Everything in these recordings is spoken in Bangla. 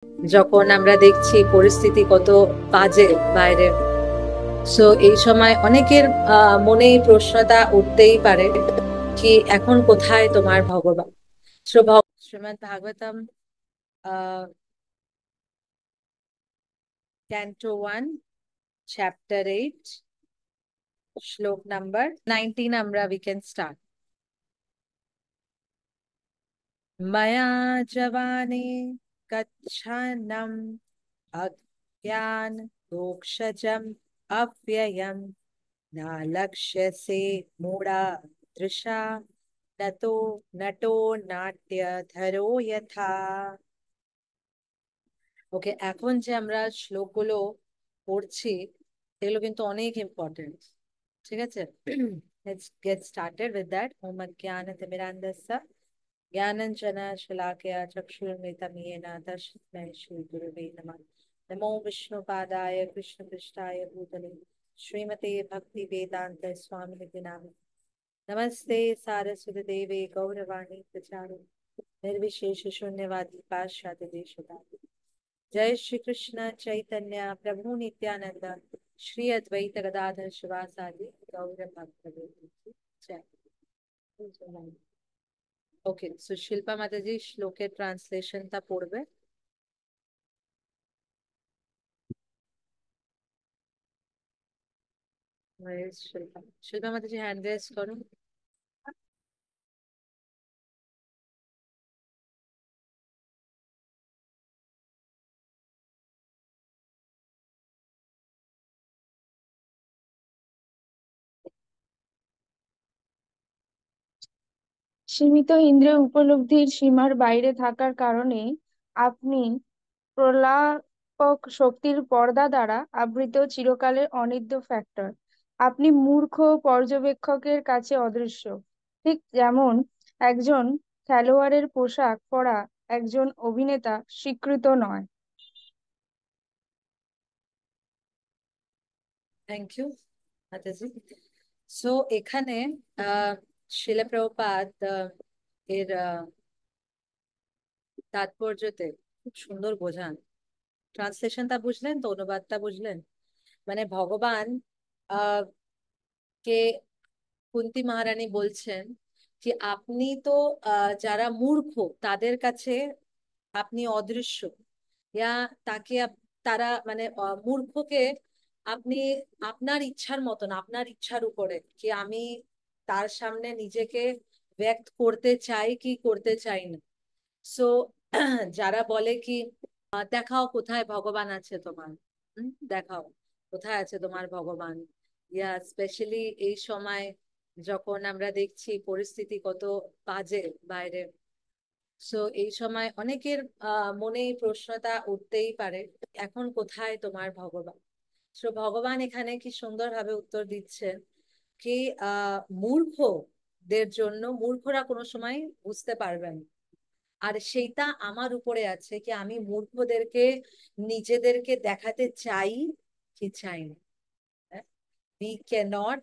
যখন আমরা দেখছি পরিস্থিতি কত বাজে বাইরে, সো এই সময় অনেকের মনে এই প্রশ্নটা উঠতেই পারে কি এখন কোথায় তোমার ভগবান। শ্রীমদ্ ভাগবতম, আহ ক্যান্টো 1, চ্যাপ্টার 8, শ্লোক নাম্বার 19, আমরা উই ক্যান স্টার্ট। মায়া জবানে গচ্ছান্নম অজ্ঞান দোক্ষজম অব্যয়ম না লক্ষ্যসে মূঢ়া দৃশা নতো নটো নাট্য ধরো যথা। ওকে, এখন যে আমরা শ্লোকগুলো পড়ছি এগুলো কিন্তু অনেক ইম্পর্টেন্ট। ঠিক আছে, let's get started with that. ওম অজ্ঞানতিমিরান্ধস্য জ্ঞানাঞ্জনা শলাকয়া চক্ষুর্মিলিতং येन তস্मै শ্রী গুরবে নমঃ। নমো বিষ্ণুপাদায় কৃষ্ণপৃষ্ঠায় ভূতলে শ্রীমতে ভক্তি বেদান্ত स्वामिनिति नामिने। नमस्ते सारस्वती देवे गौरवाणी प्रचारिणे निर्विशेष शून्यवादी पाश्चात्य देशतारिणे। जय श्री कृष्ण चैतन्य प्रभु नित्यानंद श्री अद्वैत गदाधर शिवासादि गौर भक्तवृंद की जय। ওকে, সো শিল্পা মাতাজি শ্লোকের ট্রান্সলেশনটা পড়বে। শিল্পা শিল্পা মাতাজি হ্যান্ড রেজ করো। সীমিত ইন্দ্রিয় উপলব্ধির সীমার বাইরে থাকার কারণে আপনি প্রলাপক শক্তির পর্দা দ্বারা আবৃত চিরকালের অনিত্য ফ্যাক্টর। আপনি মূর্খ পর্যবেক্ষকের কাছে অদৃশ্য, ঠিক যেমন একজন খেলোয়াড়ের পোশাক পরা একজন অভিনেতা স্বীকৃত নয়। Thank you Mataji. সো এখানে আহ শিলা প্রভুপাদ এর তাৎপর্যতে খুব সুন্দর বোঝান। ট্রান্সলেশনটা বুঝলেন তো, অনুবাদটা বুঝলেন? মানে ভগবান আহ কে কুন্তী মহারানী বলছেন যে আপনি তো যারা মূর্খ তাদের কাছে আপনি অদৃশ্য, ইয়া তাকে তারা মানে মূর্খকে আপনি আপনার ইচ্ছার মতন, আপনার ইচ্ছার উপরে কি আমি তার সামনে নিজেকে ব্যক্ত করতে চাই কি করতে চাই না। সো যারা বলে কি দেখাও কোথায় ভগবান আছে তোমার, দেখাও কোথায় আছে তোমার ভগবান, ইয়া স্পেশালি এই সময় যখন আমরা দেখছি পরিস্থিতি কত বাজে বাইরে, সো এই সময় অনেকের মনে এই প্রশ্নটা উঠতেই পারে এখন কোথায় তোমার ভগবান। তো ভগবান এখানে কি সুন্দরভাবে উত্তর দিচ্ছেন কি মূর্খদের জন্য, মূর্খরা কোনো সময় বুঝতে পারবেন, আর সেইটা আমার উপরে আছে কি আমি মূর্খদেরকে নিজেদেরকে দেখাতে চাই কি চাই না। উই ক্যানট,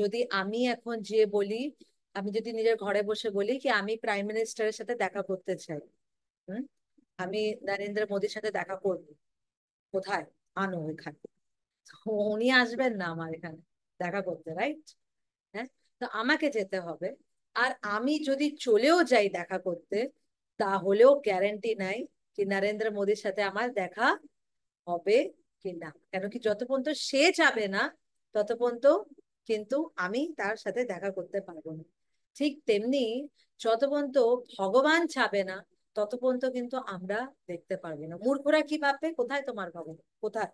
যদি আমি এখন যে বলি, আমি যদি নিজের ঘরে বসে বলি কি আমি প্রাইম মিনিস্টারের সাথে দেখা করতে চাই, হুম, আমি নরেন্দ্র মোদীর সাথে দেখা করবো, কোথায় আনো এখানে, উনি আসবেন না আমার এখানে দেখা করতে, রাইট? হ্যাঁ, তো আমাকে যেতে হবে। আর আমি যদি চলেও যাই দেখা করতে, তাহলেও গ্যারান্টি নাই কি নরেন্দ্র মোদীর সাথে আমার দেখা হবে কিনা, কেন কি যত পর্যন্ত সে যাবে না তত পর্যন্ত কিন্তু আমি তার সাথে দেখা করতে পারবো না। ঠিক তেমনি যত পর্যন্ত ভগবান চাবে না তত পর্যন্ত কিন্তু আমরা দেখতে পারবো না। মূর্খরা কি ভাববে কোথায় তোমার ভগবান, কোথায়,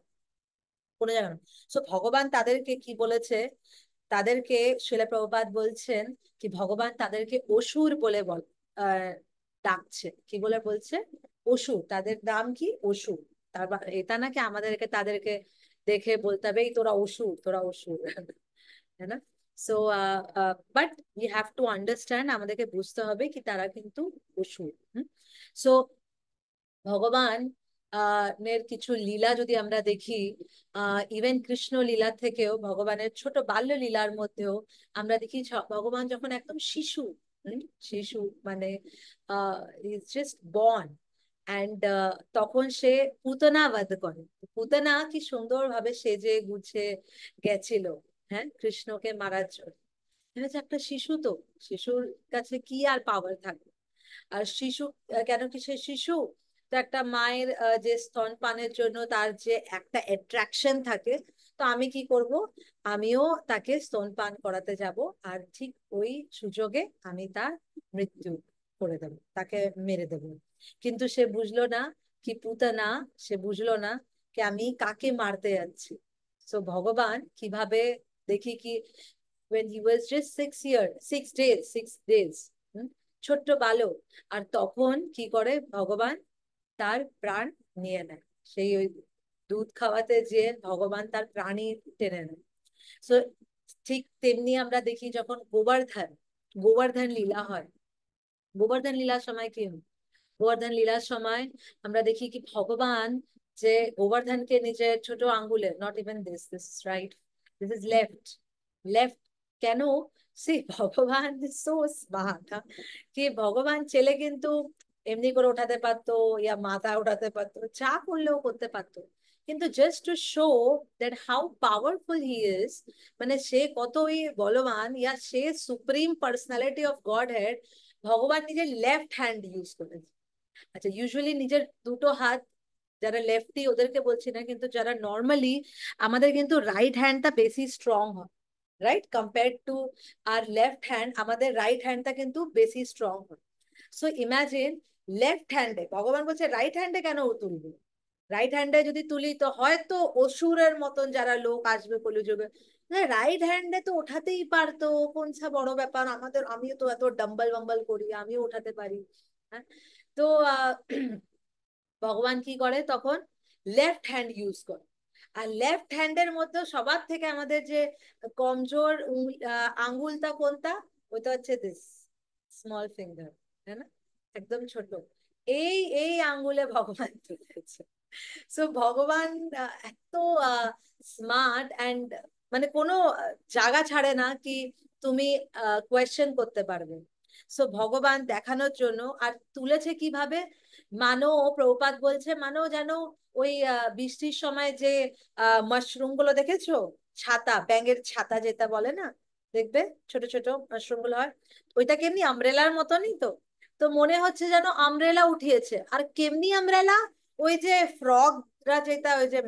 কোনো জায়গা না। সো ভগবান তাদেরকে কি বলেছে, তাদেরকে শিলা প্রভুপাদ বলছেন কি ভগবান তাদেরকে অসুর বলে ডাকছে, কি বলে বলছে, অসুর, তাদের নাম কি অসুর। এটা নাকি আমাদেরকে তাদেরকে দেখে বলতে হবে এই তোরা অসুর, তোরা অসুর, তাই না? So but you have to understand, আমাদেরকে বুঝতে হবে কি তারা কিন্তু অসুর। সো ভগবান এর কিছু লীলা যদি আমরা দেখি, ইভেন কৃষ্ণ লীলা থেকেও ভগবানের ছোট বাল্য লীলার মধ্যেও আমরা দেখি ভগবান যখন একদম শিশু, শিশু মানে ইজ জাস্ট বর্ন, অ্যান্ড তখন সে পুতনা বধ করে। পুতনা কি সুন্দর ভাবে সেজে গুছে গেছিল, হ্যাঁ, কৃষ্ণকে মারার জন্য। ভেবেছে একটা শিশু তো, শিশুর কাছে কি আর পাওয়ার থাকে। আর শিশু কেন কি সে শিশু, তো একটা মায়ের যে স্তনপানের জন্য তার যে একটা অ্যাট্রাকশন থাকে, তো আমি কি করব, আমিও তাকে স্তনপান করাতে যাব, আর ঠিক ওই সুযোগে আমি তার মৃত্যু করে দেবো, তাকে মেরে দেবো। কিন্তু সে বুঝলো না কি পুতনা, সে বুঝলো না কি আমি কাকে মারতে যাচ্ছি। তো ভগবান কিভাবে, দেখি কি, when he was just 6 years, 6 days, 6 days, ছোট্ট বালক, আর তখন কি করে ভগবান তার প্রাণ নিয়ে নেয়। সেই ওই দুধ খাওয়াতে যে ভগবান তার প্রাণী টেনে নেয়। সো ঠিক তেমনি আমরা দেখি যখন গোবর্ধন, গোবর্ধন লীলা হয়, গোবর্ধন লীলার সময় কি হয়, গোবর্ধন লীলার সময় আমরা দেখি কি ভগবান যে গোবর্ধনকে নিজের ছোট আঙ্গুলে, not even this right, this is left, left, কেন, সে ভগবান সো স্মার্ট, কি ভগবান ছেলে কিন্তু এমনি করে ওঠাতে পারতো, ইয়া মাথা ওঠাতে পারতো, যা করলেও করতে পারতো, কিন্তু just to show that how powerful he is, মানে সে কতই বলবান, ইয়া সে supreme personality of Godhead, ভগবান নিজের লেফট হ্যান্ড ইউজ করেছে। আচ্ছা, ইউজুয়ালি নিজের দুটো হাত, যারা লেফটি ওদেরকে বলছি না, কিন্তু যারা নর্মালি, আমাদের কিন্তু রাইট হ্যান্ডটা বেশি স্ট্রং হয়, রাইট, কম্পেয়ার টু আর লেফট হ্যান্ড, আমাদের রাইট হ্যান্ডটা কিন্তু বেশি স্ট্রং হয়। সো ইমাজিন, লেফট হ্যান্ডে ভগবান বলছে রাইট হ্যান্ডে কেন তুলবি, রাইট হ্যান্ডে যদি তুলি তো হয়তো অসুরের মতন যারা লোক আসবে কলিযুগে, রাইট হ্যান্ডে তো ওঠাতেই পারতো, কোন সা বড় ব্যাপার, আমাদের আমিও তো এত ডাম্বল বাম্বল করি, আমিও ওঠাতে পারি, হ্যাঁ। তো ভগবান কি করে তখন, লেফট হ্যান্ড ইউজ করে। আর লেফট হ্যান্ডের মধ্যে সবার থেকে আমাদের যে কমজোর আঙ্গুলটা কোনটা, ওটা হচ্ছে দিস স্মল ফিঙ্গার, তাই না, একদম ছোট, এই এই আঙ্গুলে ভগবান তুলেছে। সো ভগবান এত স্মার্ট অ্যান্ড, মানে কোনো জায়গা ছাড়ে না কি তুমি কোয়েশ্চেন করতে পারবে। সো ভগবান দেখানোর জন্য, আর তুলেছে কিভাবে, মানো, প্রভুপাদ বলছে মানো যেন ওই বৃষ্টির সময় যে মাশরুম গুলো দেখেছো, ছাতা, ব্যাঙের ছাতা যেটা বলে না, দেখবে ছোট ছোট মাশরুম গুলো হয়, ওইটা কেমনি আমব্রেলার মতনই তো। তো মনে হচ্ছে যেন আমব্রেলা উঠিয়েছে, আর কেমনি আমব্রেলা, ওই যে ফ্রগরা যেটা, ওই যে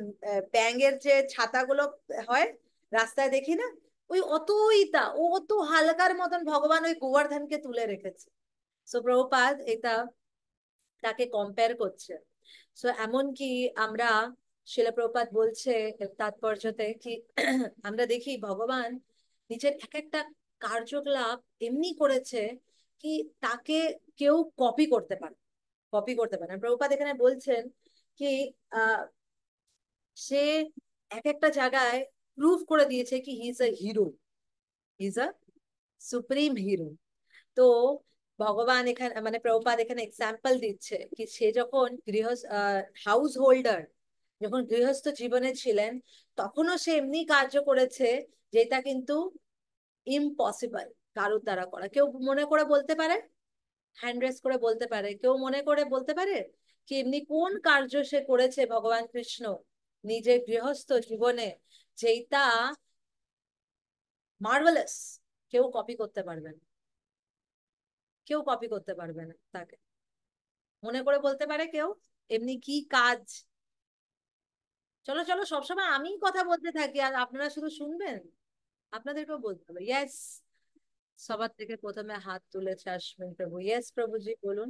ব্যাঙের যে ছাতাগুলো হয় রাস্তায় দেখি না, ওই অতই তা, ও অত হালকার মতন ভগবান ওই গোবর্ধনকে তুলে রেখেছে। সো প্রভুপাদ এটা তাকে কম্পেয়ার করছে। সো এমনকি আমরা, শিলা প্রভুপাদ বলছে এর তাৎপর্যতে কি আমরা দেখি ভগবান নিজের এক একটা কার্যকলাপ এমনি করেছে কি তাকে কেউ কপি করতে পারে, কপি করতে পারে না। প্রভুপাদ এখানে বলছেন কি আহ সে এক একটা জায়গায় প্রুভ করে দিয়েছে কি he is a hero, he is a supreme hero. তো ভগবান এখানে, মানে প্রভুপাদ এখানে এক্সাম্পল দিচ্ছে কি সে যখন গৃহস্থ, হাউস হোল্ডার, যখন গৃহস্থ জীবনে ছিলেন, তখনও সে এমনি কার্য করেছে যেটা কিন্তু ইম্পসিবল কারোর দ্বারা করা। কেউ মনে করে বলতে পারে, হ্যান্ড রেস করে বলতে পারে, কেউ মনে করে বলতে পারে কি এমনি কোন কার্য সে করেছে ভগবান কৃষ্ণ নিজের গৃহস্থ জীবনে, যেটা মার্ভেলাস, কেউ কপি করতে পারবে না, কেউ কপি করতে পারবে না তাকে। মনে করে বলতে পারে কেউ এমনি কি কাজ, চলো চলো সবসময় আমি কথা বলতে থাকি আর আপনারা শুধু শুনবেন, আপনাদেরকেও বলতে হবে। ইয়েস, সবার থেকে প্রথমে হাত তুলেছে অশ্বিন প্রভু, ইয়েস প্রভুজি বলুন।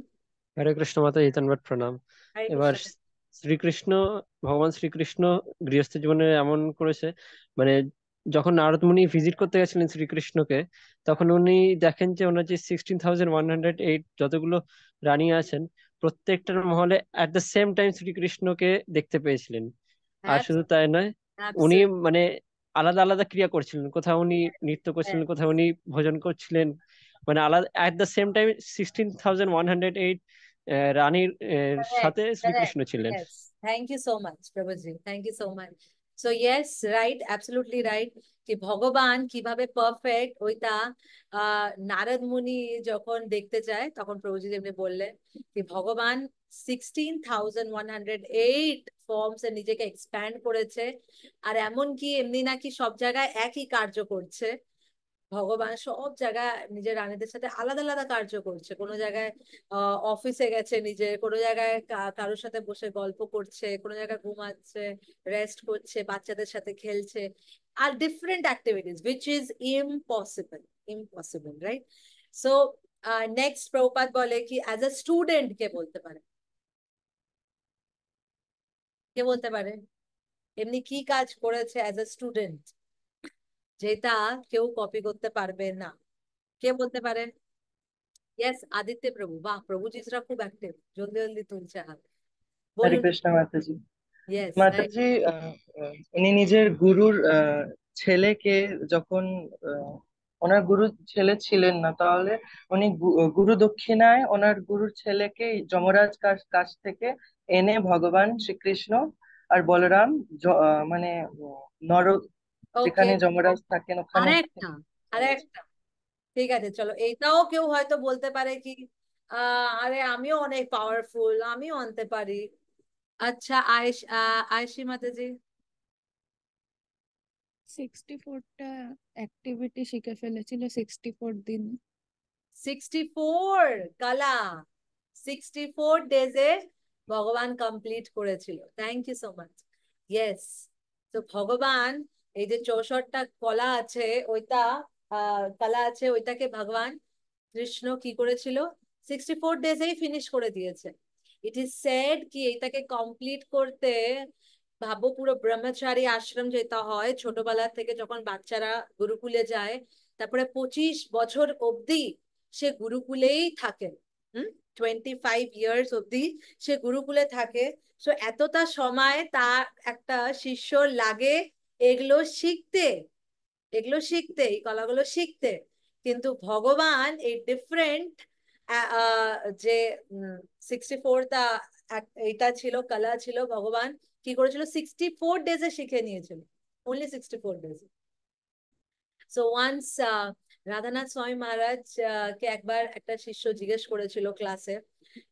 হরে কৃষ্ণ, মাতা চৈতন্যবাদ প্রণাম। হরে এবার কৃষ্ণ। শ্রীকৃষ্ণ, ভগবান শ্রীকৃষ্ণ গৃহস্থ জীবনে এমন করেছে, মানে যখন নারদ মুনি ভিজিট করতে গেছিলেন শ্রীকৃষ্ণকে, তখন উনি দেখেন যে ওনার যে 16,108 যতগুলো রানী আছেন, প্রত্যেকটার মহলে অ্যাট দ্য সেম টাইম শ্রীকৃষ্ণকে দেখতে পেয়েছিলেন। আর শুধু তাই নয়, উনি মানে আলাদা আলাদা ক্রিয়া করছিলেন, কোথাও উনি নৃত্য করছিলেন, কোথাও উনি ভোজন করছিলেন, মানে আলাদা অ্যাট দ্য সেম টাইম 16,108 রানীর Correct, সাথে correct. শ্রীকৃষ্ণ ছিলেন। Yes. Thank you so much, Prabhuji. Thank you so much. So yes, right, absolutely right. কি ভগবান কিভাবে পারফেক্ট ওইটা নারদ মুনি যখন দেখতে চায়, তখন প্রভুজি যেমনি বললেন কি ভগবান 16,108 ফর্মস এ নিজেকে এক্সপ্যান্ড করেছে। আর এমনকি এমনি নাকি সব জায়গায় একই কার্য করছে, ভগবান সব জায়গায় নিজের রানীদের সাথে আলাদা আলাদা কার্য করছে। কোনো জায়গায় অফিসে গেছে নিজে, কোনো জায়গায় কারোর সাথে বসে গল্প করছে, কোনো জায়গায় ঘুমাচ্ছে, রেস্ট করছে, বাচ্চাদের সাথে খেলছে, আর different activities which is impossible, impossible, right? So next Prabhupada বলে কি অ্যাজ এ স্টুডেন্ট কে বলতে পারে, কে বলতে পারে এমনি কি কাজ করেছে অ্যাজ এ স্টুডেন্ট যেটা কেউ কপি করতে পারবে না? কে বলতে পারে? यस आदित्य प्रभु। वाह, प्रभु जीजरा खूब एक्टिव, जल्दी जल्दी तुलছে हाथ। হরে বলুন। কৃষ্ণ মাতাজি। यस মাতাজি উনি নিজের গুরুর ছেলেকে যখন ওনার গুরু ছেলে ছিলেন না, তাহলে উনি গুরু দক্ষিণায় ওনার গুরুর ছেলেকে যমরাজ কাছ থেকে এনে ভগবান শ্রীকৃষ্ণ আর বলরাম মানে নর ওকে, যেখানে যমরাজ থাকেন ওখানে। আরেকটা, আরেকটা, ঠিক আছে চলো, এইটাও কেউ হয়তো বলতে পারে কি আরে আমিও অনেক পাওয়ারফুল, আমিও আনতে পারি। আচ্ছা আয়েশি মাতাজি। 64টা অ্যাক্টিভিটি শিখে ফেলেছিল 64 দিন। 64 কালা, 64 ডেজে ভগবান কমপ্লিট করেছিল। Thank you so much. Yes, তো ভগবান এই যে 64টা কলা আছে ওইটা, কলা আছে ওইটাকে ভগবান কৃষ্ণ কি করেছিল 64 ডেজেই ফিনিশ করে দিয়েছে। ইট ইজ সেড কি এটাকে কমপ্লিট করতে, ভাবো পুরো ব্রহ্মচারী আশ্রম যেটা হয় ছোটবেলা থেকে যখন বাচ্চারা গুরুকুলে যায়, তারপরে 25 বছর অবধি সে গুরুকুলেই থাকে। 25 ইয়ার্স অবধি সে গুরুকুলে থাকে। সো এতটা সময় তার একটা শিষ্য লাগে এগুলো শিখতে, এগুলো শিখতে, এই কলাগুলো শিখতে। কিন্তু ভগবান এই ডিফারেন্ট যে 64টা এটা ছিল, কলা ছিল, ভগবান কি করেছিল 64 ডেজে শিখে নিয়েছিল, only 64 days. So once Radhanath Swami Maharaj কে একবার একটা শিষ্য জিজ্ঞেস করেছিল ক্লাসে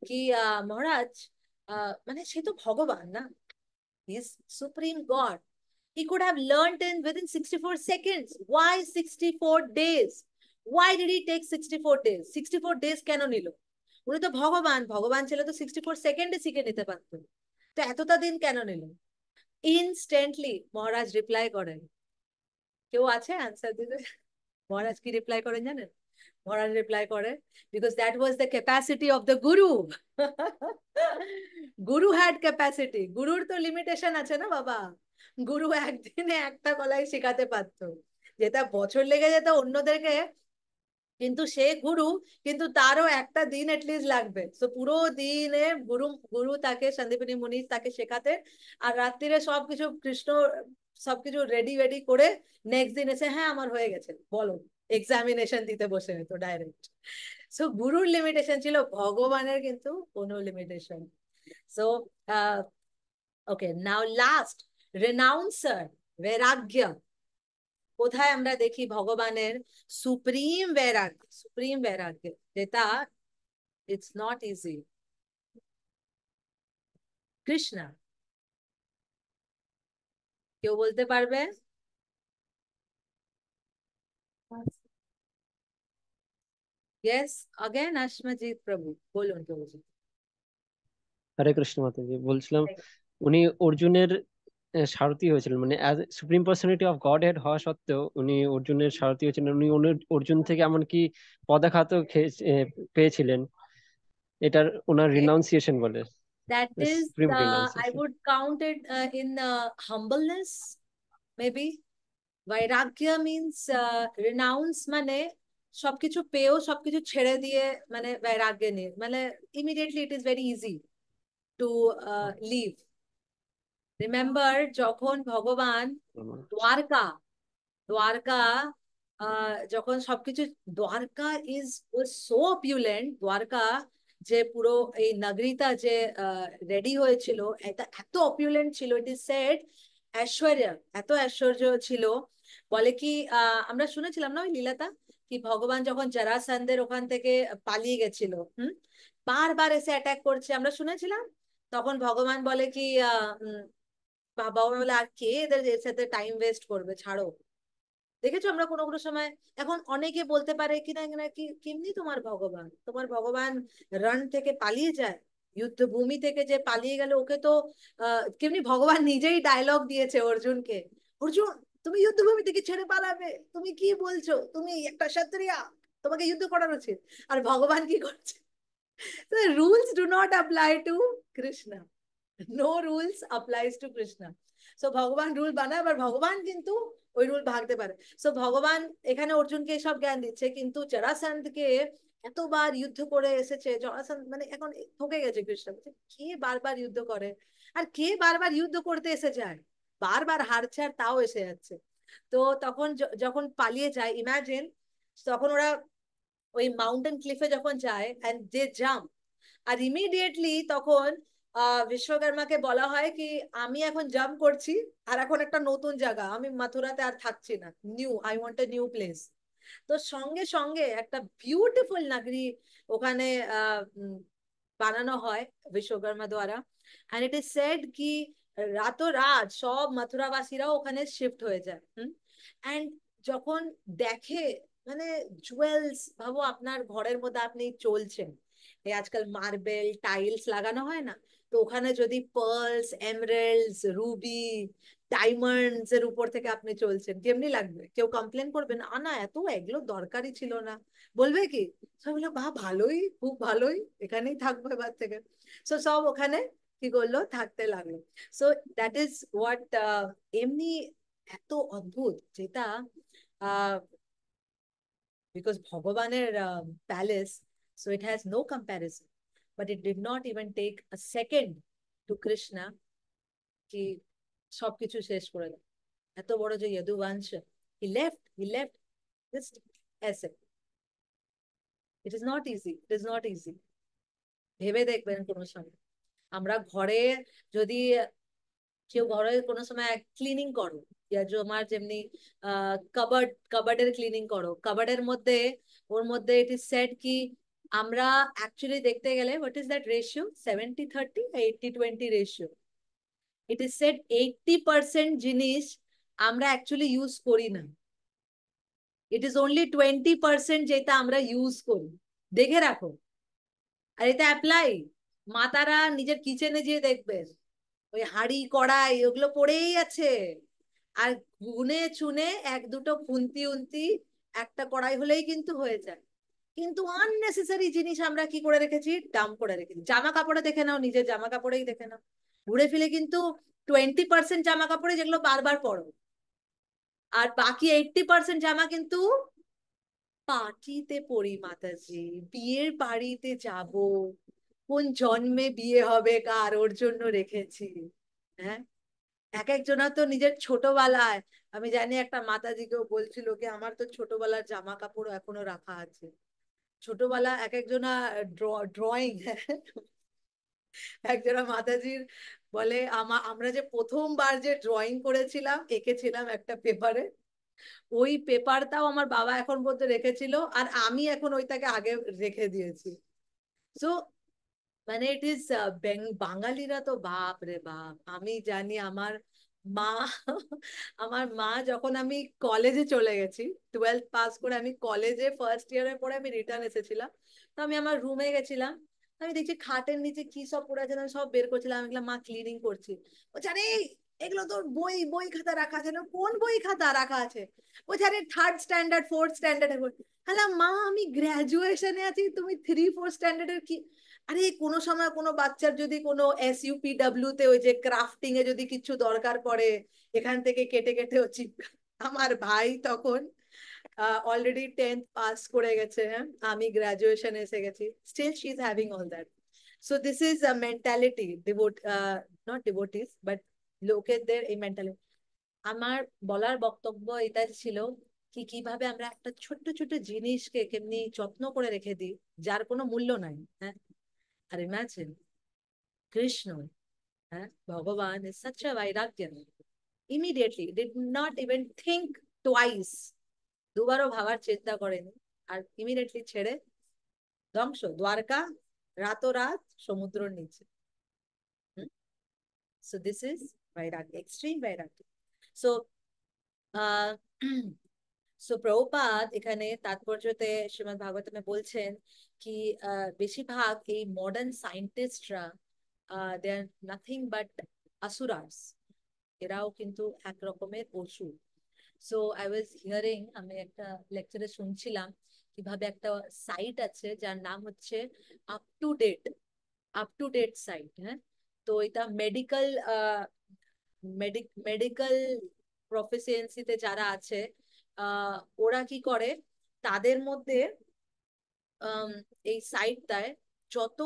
কি মহারাজ মানে সে তো ভগবান না, he is supreme god, he could have learned in within 64 seconds. Why 64 days? Why did he take 64 days? 64 days কেন নিল? উনি তো ভগবান, ভগবান ছিল তো 64 সেকেন্ডে শিখে নিতে পারতো, তো এতটা দিন কেন নিল? ইনস্ট্যান্টলি মহারাজ রিপ্লাই করেন। কেউ আছে আনসার দিতে? মহারাজ কি রিপ্লাই করেন জানেন? মহারাজ রিপ্লাই করে because that was the capacity of the Guru. Guru had capacity, গুরুর তো লিমিটেশন আছে না বাবা। গুরু একদিনে একটা কলাই শেখাতে পারতো, যেটা বছর লেগে যেত অন্যদেরকে, কিন্তু সে গুরু, কিন্তু তারও একটা দিন এটলিস্ট লাগবে। তো পুরো দিনে গুরু গুরু তাকে সন্দীপিনী মুনি তাকে শেখাতে, আর রাত্রিরে সবকিছু কৃষ্ণ সবকিছু রেডি রেডি করে নেক্সট দিন এসে হ্যাঁ আমার হয়ে গেছে বলো, এক্সামিনেশন দিতে বসে যেত ডাইরেক্ট। সো গুরুর লিমিটেশন ছিল, ভগবানের কিন্তু কোনো লিমিটেশন। সো ওকে, নাও লাস্ট, রেনাউন্সার, বৈরাগ্য। কোথায় আমরা দেখি ভগবানের সুপ্রিম বৈরাগ্য, সুপ্রিম বৈরাগ্য যেটা ইটস নট ইজি? কৃষ্ণ, কেউ বলতে পারবে? ইয়েস अगेन अश्मजीत प्रभु, বলুন কেউ বলুন। হরে কৃষ্ণ মাতাজি, বলছিলাম উনি অর্জুনের সারথি হয়েছিলেন, মানে as supreme personality of god head হওয়া সত্ত্বেও উনি অর্জুনের সারথি হয়েছিলেন। উনি অর্জুন থেকে এমনকি পদাঘাত পেয়েছিলেন। এটার ওনার রিনাউন্সিয়েশন বলে, That is supreme I renunciation. would count it in humbleness maybe. বৈরাগ্য means renounce মানে সবকিছু পেয়েও সবকিছু ছেড়ে দিয়ে, মানে বৈরাগ্য নিয়ে মানে immediately it is very easy to leave. Remember যখন ভগবান দ্বারকা, দ্বারকা যখন সবকিছু, দ্বারকা ইজ সো অপিউলেন্ট, দ্বারকা যে পুরো এই নগরীটা যে রেডি হয়েছিল এটা এত অপিউলেন্ট ছিল, ইট ইজ সেড ঐশ্বর্য, এত ঐশ্বর্য ছিল। বলে কি আমরা শুনেছিলাম না ওই লীলাটা, কি ভগবান যখন জরাসন্ধের ওখান থেকে পালিয়ে গেছিল, বারবার এসে অ্যাটাক করছে, আমরা শুনেছিলাম। তখন ভগবান বলে কি ভগবান বলে আর কে এদের এর সাথে টাইম ওয়েস্ট করবে, ছাড়ো। দেখেছো আমরা কোনো কোনো সময়, এখন অনেকে বলতে পারে কিনা কিনা কি কেমনি তোমার ভগবান, তোমার ভগবান রণ থেকে পালিয়ে যায়, যুদ্ধভূমি থেকে যে পালিয়ে গেল ওকে তো কেমনি ভগবান নিজেই ডায়লগ দিয়েছে অর্জুনকে, অর্জুন তুমি যুদ্ধভূমি থেকে ছেড়ে পালাবে, তুমি কি বলছো, তুমি একটা ক্ষত্রিয়া, তোমাকে যুদ্ধ করার উচিত। আর ভগবান কি করছে, the rules do not apply to Krishna. No rules applies to Krishna. So ভগবান রুল বানায়, আবার ভগবান কিন্তু ওই রুল ভাঙতে পারে। সো ভগবান এখানে অর্জুনকে সব জ্ঞান দিচ্ছে, কিন্তু জরাসন্ধকে এতবার যুদ্ধ করে এসেছে জরাসন্ধ, মানে এখন ঠকে গেছে কৃষ্ণ, কে বারবার যুদ্ধ করে আর কে বারবার যুদ্ধ করতে এসে যায়, বারবার হারছে আর তাও এসে যাচ্ছে। তো তখন যখন পালিয়ে যায়, ইমাজিন, তখন ওরা ওই মাউন্টেন ক্লিফে যখন যায় এন্ড দে জাম্প, আর ইমিডিয়েটলি তখন বিশ্বকর্মাকে বলা হয় কি আমি এখন জাম্প করছি, আর এখন একটা নতুন জায়গা, আমি মথুরাতে আর থাকছি না, new I want a new place. তো সঙ্গে সঙ্গে একটা বিউটিফুল নাগরি ওখানে বানানো হয় বিশ্বকর্মা দ্বারা, এন্ড ইট ইজ সেড কি রাতোরাত সব মথুরাবাসীরাও ওখানে শিফট হয়ে যায়। এন্ড যখন দেখে, মানে জুয়েলস, ভাবো আপনার ঘরের মধ্যে আপনি চলছেন, এই আজকাল মার্বেল টাইলস লাগানো হয় না, তো ওখানে যদি পার্লস, এমরাল্ডস, রুবি, ডায়মন্ডস এর উপর থেকে আপনি চলছেন, কেমনি লাগবে? কেউ কমপ্লেন করবে না, না এত এগুলো দরকারই ছিল না, বলবে কি সব বললো বাহ ভালোই, খুব ভালোই, এখানেই থাকবো এবার থেকে। সো সব ওখানে কি করলো, থাকতে লাগলো। সো দ্যাট ইজ হোয়াট, এমনি এত অদ্ভুত যেটা, because ভগবানের palace, so it has no comparison, but it did not even take a second to Krishna কি সবকিছু শেষ করে দেয়। এত বড় যে যদুবংশ, he left just as it is not easy, it is not easy। ভেবে দেখবেন কোনো সময়, আমরা ঘরে যদি কেউ ঘরে কোনো সময় ক্লিনিং করো, আমার যেমনি কাবার্ডের ক্লিনিং করো, কাবার্ডের মধ্যে ওর মধ্যে ইট ইজ সেড কি আমরা অ্যাকচুয়ালি দেখতে গেলে what is that ratio, 70-30, 80-20 ratio. It is shed 80% জিনিস আমরা অ্যাকচুয়ালি ইউজ করি না, ইট ইজ অনলি 20% যেটা আমরা ইউজ করি, দেখে রাখো। আর এটা অ্যাপ্লাই, মাতারা নিজের কিচেনে যেয়ে দেখবেন ওই হাঁড়ি কড়াই ওগুলো পড়েই আছে, আর গুনে চুনে এক দুটো খুন্তি উন্তি একটা কড়াই হলেই কিন্তু হয়ে যায়। কিন্তু আননেসেসারি জিনিস আমরা কি করে রেখেছি, ডাম্প করে রেখেছি। জামা কাপড়ে দেখে নাও, নিজের জামা কাপড়েই দেখে নাও, ঘুরে ফিরে কিন্তু 20% জামা কাপড়ে যেগুলো বারবার পরো, আর বাকি 80% জামা কিন্তু পার্টিতে পড়ি মাতাজি, বিয়ের বাড়িতে যাব, কোন জন্মে বিয়ে হবে কার, ওর জন্য রেখেছি। হ্যাঁ, এক একজনা তো নিজের ছোটবেলায়, আমি জানি একটা মাতাজিকেও বলছিল কি আমার তো ছোটবেলার জামা কাপড় এখনো রাখা আছে, ছোটবেলা এক একজনা ড্রয়িং একজনা মাতাজির বলে আমরা যে প্রথমবার যে ড্রয়িং করেছিলাম, এঁকেছিলাম একটা পেপারে, ওই পেপারটাও আমার বাবা এখন পর্যন্ত রেখেছিল, আর আমি এখন ওইটাকে আগে রেখে দিয়েছি। সো মানে ইট ইজ, বাঙালিরা তো বাপ রে বাপ, আমি জানি আমার মা আমার মা যখন আমি কলেজে চলে গেছি, 12th পাস করে আমি কলেজে ফার্স্ট ইয়ারে পরে আমি রিটার্ন এসেছিলাম, তো আমি আমার রুমে গেছিলাম, আমি দেখছি খাটের নিচে কি সব পড়ে আছে, আমি সব বের করছিলাম, আমি মা ক্লিনিং করছি, বলছে আরে এগুলো তোর বই বই খাতা রাখা আছে না, কোন বই খাতা রাখা আছে, বলছে আরে 3rd স্ট্যান্ডার্ড 4th স্ট্যান্ডার্ডের বই। হ্যাঁ মা আমি গ্রাজুয়েশনে আছি, তুমি 3-4 স্ট্যান্ডার্ডের কি, আরে কোনো সময় কোনো বাচ্চার যদি কোনো SUPW তে ওই যে ক্রাফটিং এ যদি কিছু দরকার পড়ে, এখান থেকে কেটে কেটে ও চিপকা। আমার ভাই তখন অলরেডি 10th পাস করে গেছে, হ্যাঁ আমি গ্রাজুয়েশন এসে গেছি, still she is having all that. So this is a mentality, not devotees but লোকেদের এই মেন্টালিটি। আমার বলার বক্তব্য এটা ছিল কি কিভাবে আমরা একটা ছোট্ট ছোট্ট জিনিসকে কেমনি যত্ন করে রেখে দিই, যার কোনো মূল্য নাই। হ্যাঁ, আর ইমাজিন কৃষ্ণ, হ্যাঁ ভগবান is such a vairagya, immediately did not even think twice, দুবারও ভাবার চেষ্টা করেনি, আর ইমিডিয়েটলি ছেড়ে ধ্বংস দ্বারকা, রাতোরাত সমুদ্রের নিচে। সো দিস ইজ বৈরাগ্য, এক্সট্রিম বৈরাগ্য। সো সো প্রভুপাদ এখানে তাৎপর্যতে শ্রীমদ্ ভাগবতমে বলছেন কি বেশিরভাগ এই মডার্ন সায়েন্টিস্টরা দে আর নাথিং বাট আসুরাস, এরাও কিন্তু এক রকমের অসুর। সো আই ওয়াজ হিয়ারিং, আমি একটা লেকচারে শুনছিলাম কিভাবে একটা সাইট আছে যার নাম হচ্ছে up to date, up to date site. হ্যাঁ, তো এটা মেডিকেল মেডিকেল প্রফিসিয়েন্সিতে যারা আছে আহ ওরা কি করে, তাদের মধ্যে এই সাইটটায় যত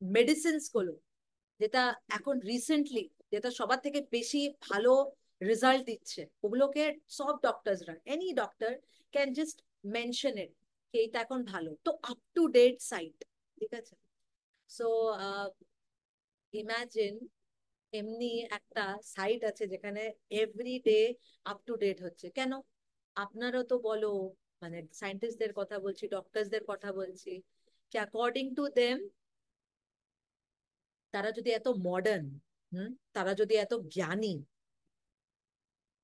মেডিসিনস গুলো যেটা এখন রিসেন্টলি যেটা সবার থেকে বেশি ভালো রেজাল্ট দিচ্ছে, ওগুলোকে সব ডক্টরসরা, any doctor can just mention it যে এটা এখন ভালো। তো আপ টু ডেট সাইট, ঠিক আছে। সো ইমাজিন এমনি একটা সাইট আছে যেখানে every day up to date হচ্ছে। কেন? আপনারও তো বলো, মানে সায়েন্টিস্টদের কথা বলছি, ডক্টরসদের কথা বলছি, কি অ্যাকর্ডিং টু দেম তারা যদি এত মডার্ন, তারা যদি এত জ্ঞানী,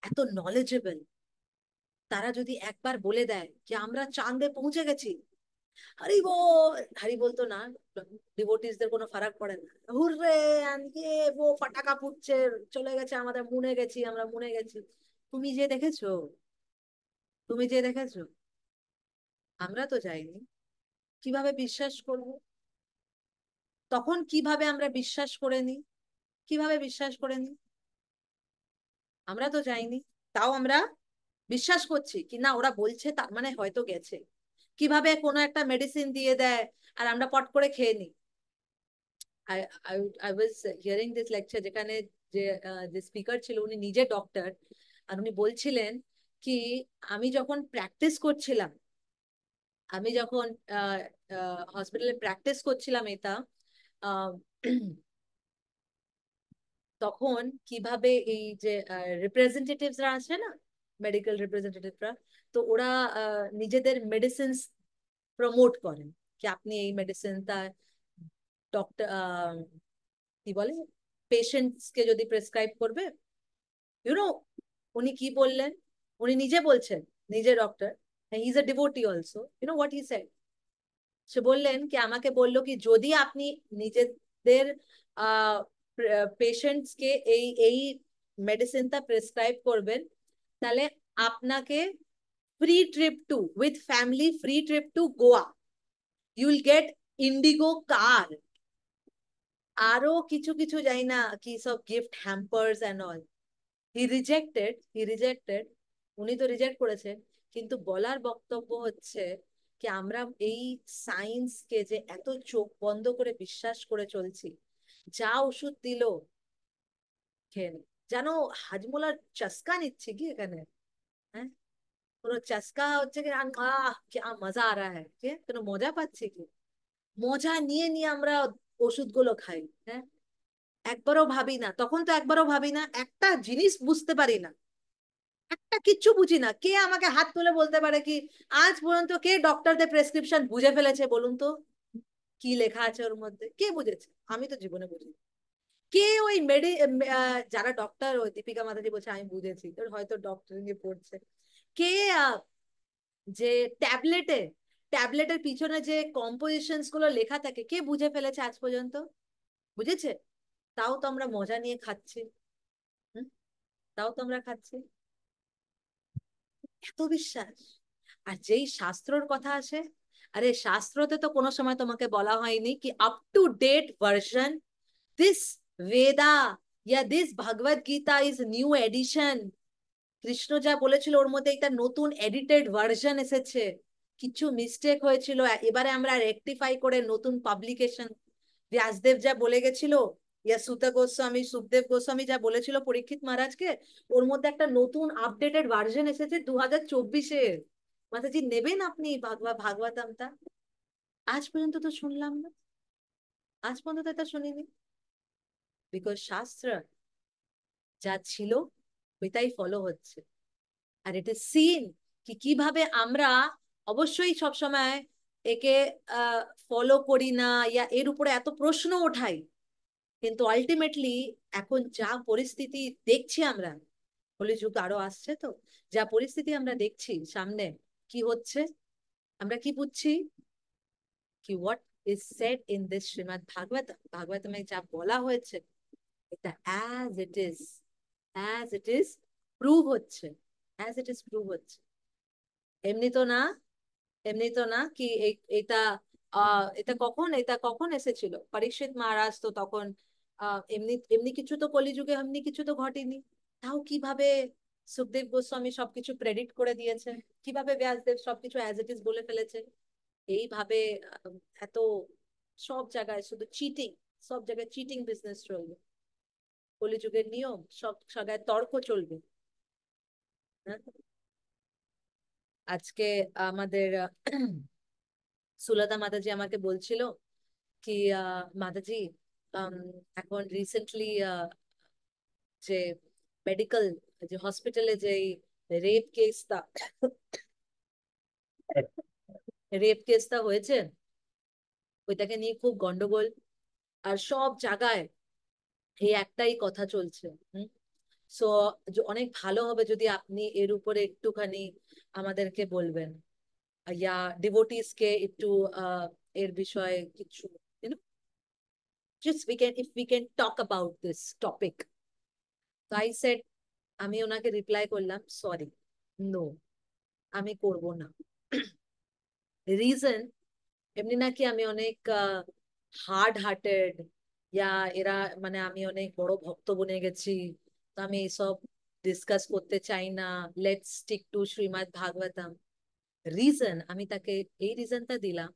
এত নলেজেবল, তারা যদি একবার বলে দেয় যে আমরা চাঁদে পৌঁছে গেছি, হরি বল, হরি বলতো না, ডিভোটিসদের কোনো ফারাক পড়ে না, হুররে আজকে ও পটাকা ফুটছে, চলে গেছে, আমাদের মুনে গেছি, আমরা মুনে গেছি। তুমি যে দেখেছো, তুমি যে দেখেছো, আমরা তো যাইনি, কিভাবে বিশ্বাস করব? তখন কিভাবে আমরা বিশ্বাস করে নিই, কিভাবে বিশ্বাস করে নিই? আমরা তো যাইনি, তাও আমরা বিশ্বাস করছি কি না ওরা বলছে তার মানে হয়তো গেছে। কিভাবে কোনো একটা মেডিসিন দিয়ে দেয় আর আমরা পট করে খেয়ে নিই। I I I was hearing this lecture, যেখানে যে যে স্পিকার ছিল উনি নিজে ডক্টর, আর উনি বলছিলেন কি আমি যখন প্র্যাকটিস করছিলাম, আমি যখন হসপিটালে প্র্যাকটিস করছিলাম এটা, আহ, তখন কিভাবে এই যে রিপ্রেজেন্টেটিভসরা আছে না, মেডিকেল রিপ্রেজেন্টেটিভরা, তো ওরা নিজেদের মেডিসিনস প্রমোট করেন কি আপনি এই মেডিসিনটা ডক্টর কি বলে পেশেন্টস কে যদি প্রেসক্রাইব করবে, ইউনো উনি কি বললেন, উনি নিজে বলছেন, নিজে doctor, he is a devotee also, you know what he said, সে বললেন কি আমাকে বললো কি যদি আপনি নিজেদের পেশেন্টস কে এই এই মেডিসিনটা প্রেসক্রাইব করবেন, তাহলে আপনাকে free trip to with family, free trip to Goa, you will get Indigo car, আরো কিছু কিছু যাই না কি সব gift hampers and all. He rejected, উনি তো রিজেক্ট করেছেন, কিন্তু বলার বক্তব্য হচ্ছে কি আমরা এই সায়েন্স কে যে এত চোখ বন্ধ করে বিশ্বাস করে চলছি, যা ওষুধ দিল খেয়ে নে। জানো হাজমোলার চস্কা নিচ্ছে কি এখানে, হ্যাঁ, কোনো চস্কা হচ্ছে কি কি মজা আ রা হ্যায়, কি কোনো মজা পাচ্ছে কি? মজা নিয়ে নিয়ে আমরা ওষুধগুলো খাই। হ্যাঁ, একবারও ভাবি না, তখন তো একবারও ভাবি না, একটা জিনিস বুঝতে পারি না, একটা কিচ্ছু বুঝি না। কে আমাকে হাত তুলে বলতে পারে কি আজ পর্যন্ত কে ডক্টরদের প্রেসক্রিপশন বুঝে ফেলেছে বলুন তো? কি লেখা আছে ওর মধ্যে, কে বুঝেছে? আমি তো জীবনে বুঝিনি। কে ওই যারা ডক্টর, ওই দীপিকা মাতাজি বলছে আমি বুঝেছি, তোর হয়তো ডক্টর নিয়ে পড়ছে। কে যে ট্যাবলেটে, ট্যাবলেটের পিছনে যে কম্পোজিশনস গুলো লেখা থাকে, কে বুঝে ফেলেছে আজ পর্যন্ত? বুঝেছে? তাও তো আমরা মজা নিয়ে খাচ্ছি। হুম, তাও তো আমরা খাচ্ছি, এত বিশ্বাস। আর যেই শাস্ত্রর কথা আসে, আরে শাস্ত্রতে তো কোনো সময় তোমাকে বলা হয়নি কি up to date version, this Veda ইয়া this Bhagavad Gita is new edition, Krishna যা বলেছিল ওর মধ্যে একটা নতুন এডিটেড ভার্সন এসেছে, কিছু মিস্টেক হয়েছিল, এবারে আমরা রেকটিফাই করে নতুন পাবলিকেশন, ব্যাসদেব যা বলে গেছিল, ইয়া সুত গোস্বামী, সুখদেব গোস্বামী যা বলেছিল পরীক্ষিত মহারাজকে, ওর মধ্যে একটা নতুন আপডেটেড ভার্সন এসেছে 2024-এর। মাতাজি নেবেন আপনি ভাগবতামটা? আজ পর্যন্ত তো শুনলাম না, আজ পর্যন্ত এটা শুনিনি, বিকজ শাস্ত্র যা ছিল ওইটাই ফলো হচ্ছে। আর এটা সিন কি কিভাবে আমরা অবশ্যই সবসময় একে ফলো করি না, ইয়া এর উপরে এত প্রশ্ন ওঠাই, কিন্তু আলটিমেটলি এখন যা পরিস্থিতি দেখছি আমরা, কলিযুগ আরো আসছে তো, যা পরিস্থিতি আমরা দেখছি সামনে কি হচ্ছে, আমরা কি বুঝছি কি what is said in this Srimad ভাগবতমে যা বলা হয়েছে, এটা অ্যাজ ইট ইজ প্রুভ হচ্ছে, অ্যাজ ইট ইজ প্রুভ হচ্ছে। এমনি তো না, এমনি তো না কি এটা এটা কখন এসেছিল পরীক্ষিত মহারাজ, তো তখন এমনি এমনি কিছু তো কলিযুগে এমনি কিছু তো ঘটেনি, তাও কিভাবে সুখদেব গোস্বামী সবকিছু প্রেডিক্ট করে দিয়েছে, কিভাবে ব্যাসদেব সবকিছু অ্যাজ ইট ইজ বলে ফেলেছে। এইভাবে আহ, এত সব জায়গায় শুধু চিটিং, সব জায়গায় চিটিং বিজনেস চলবে, কলিযুগের নিয়ম, সব জায়গায় তর্ক চলবে। হ্যাঁ? আজকে আমাদের সুলতা মাতাজি আমাকে বলছিল কি মাতাজি, আম, এখন রিসেন্টলি যে মেডিকেল, যে হসপিটালে যে রেপ কেসটা হয়েছে, ওইটাকে নিয়ে খুব গন্ডগোল, আর সব জায়গায় এই একটাই কথা চলছে। সো অনেক ভালো হবে যদি আপনি এর উপরে একটুখানি আমাদেরকে বলবেন, ইয়া ডিভোটিস কে একটু এর বিষয়ে কিছু, just if we can talk about this topic. So I said, আমি ওনাকে রিপ্লাই করলাম, সরি, নো, আমি করব না। রিজন, এমনি নাকি আমি অনেক হার্ড হার্টেড, ইয়া এরা মানে আমি অনেক বড় ভক্ত বনে গেছি, তো আমি এসব ডিসকাস করতে চাই না, let's stick to Shrimad Bhagavatam. Reason আমি তাকে এই রিজনটা দিলাম,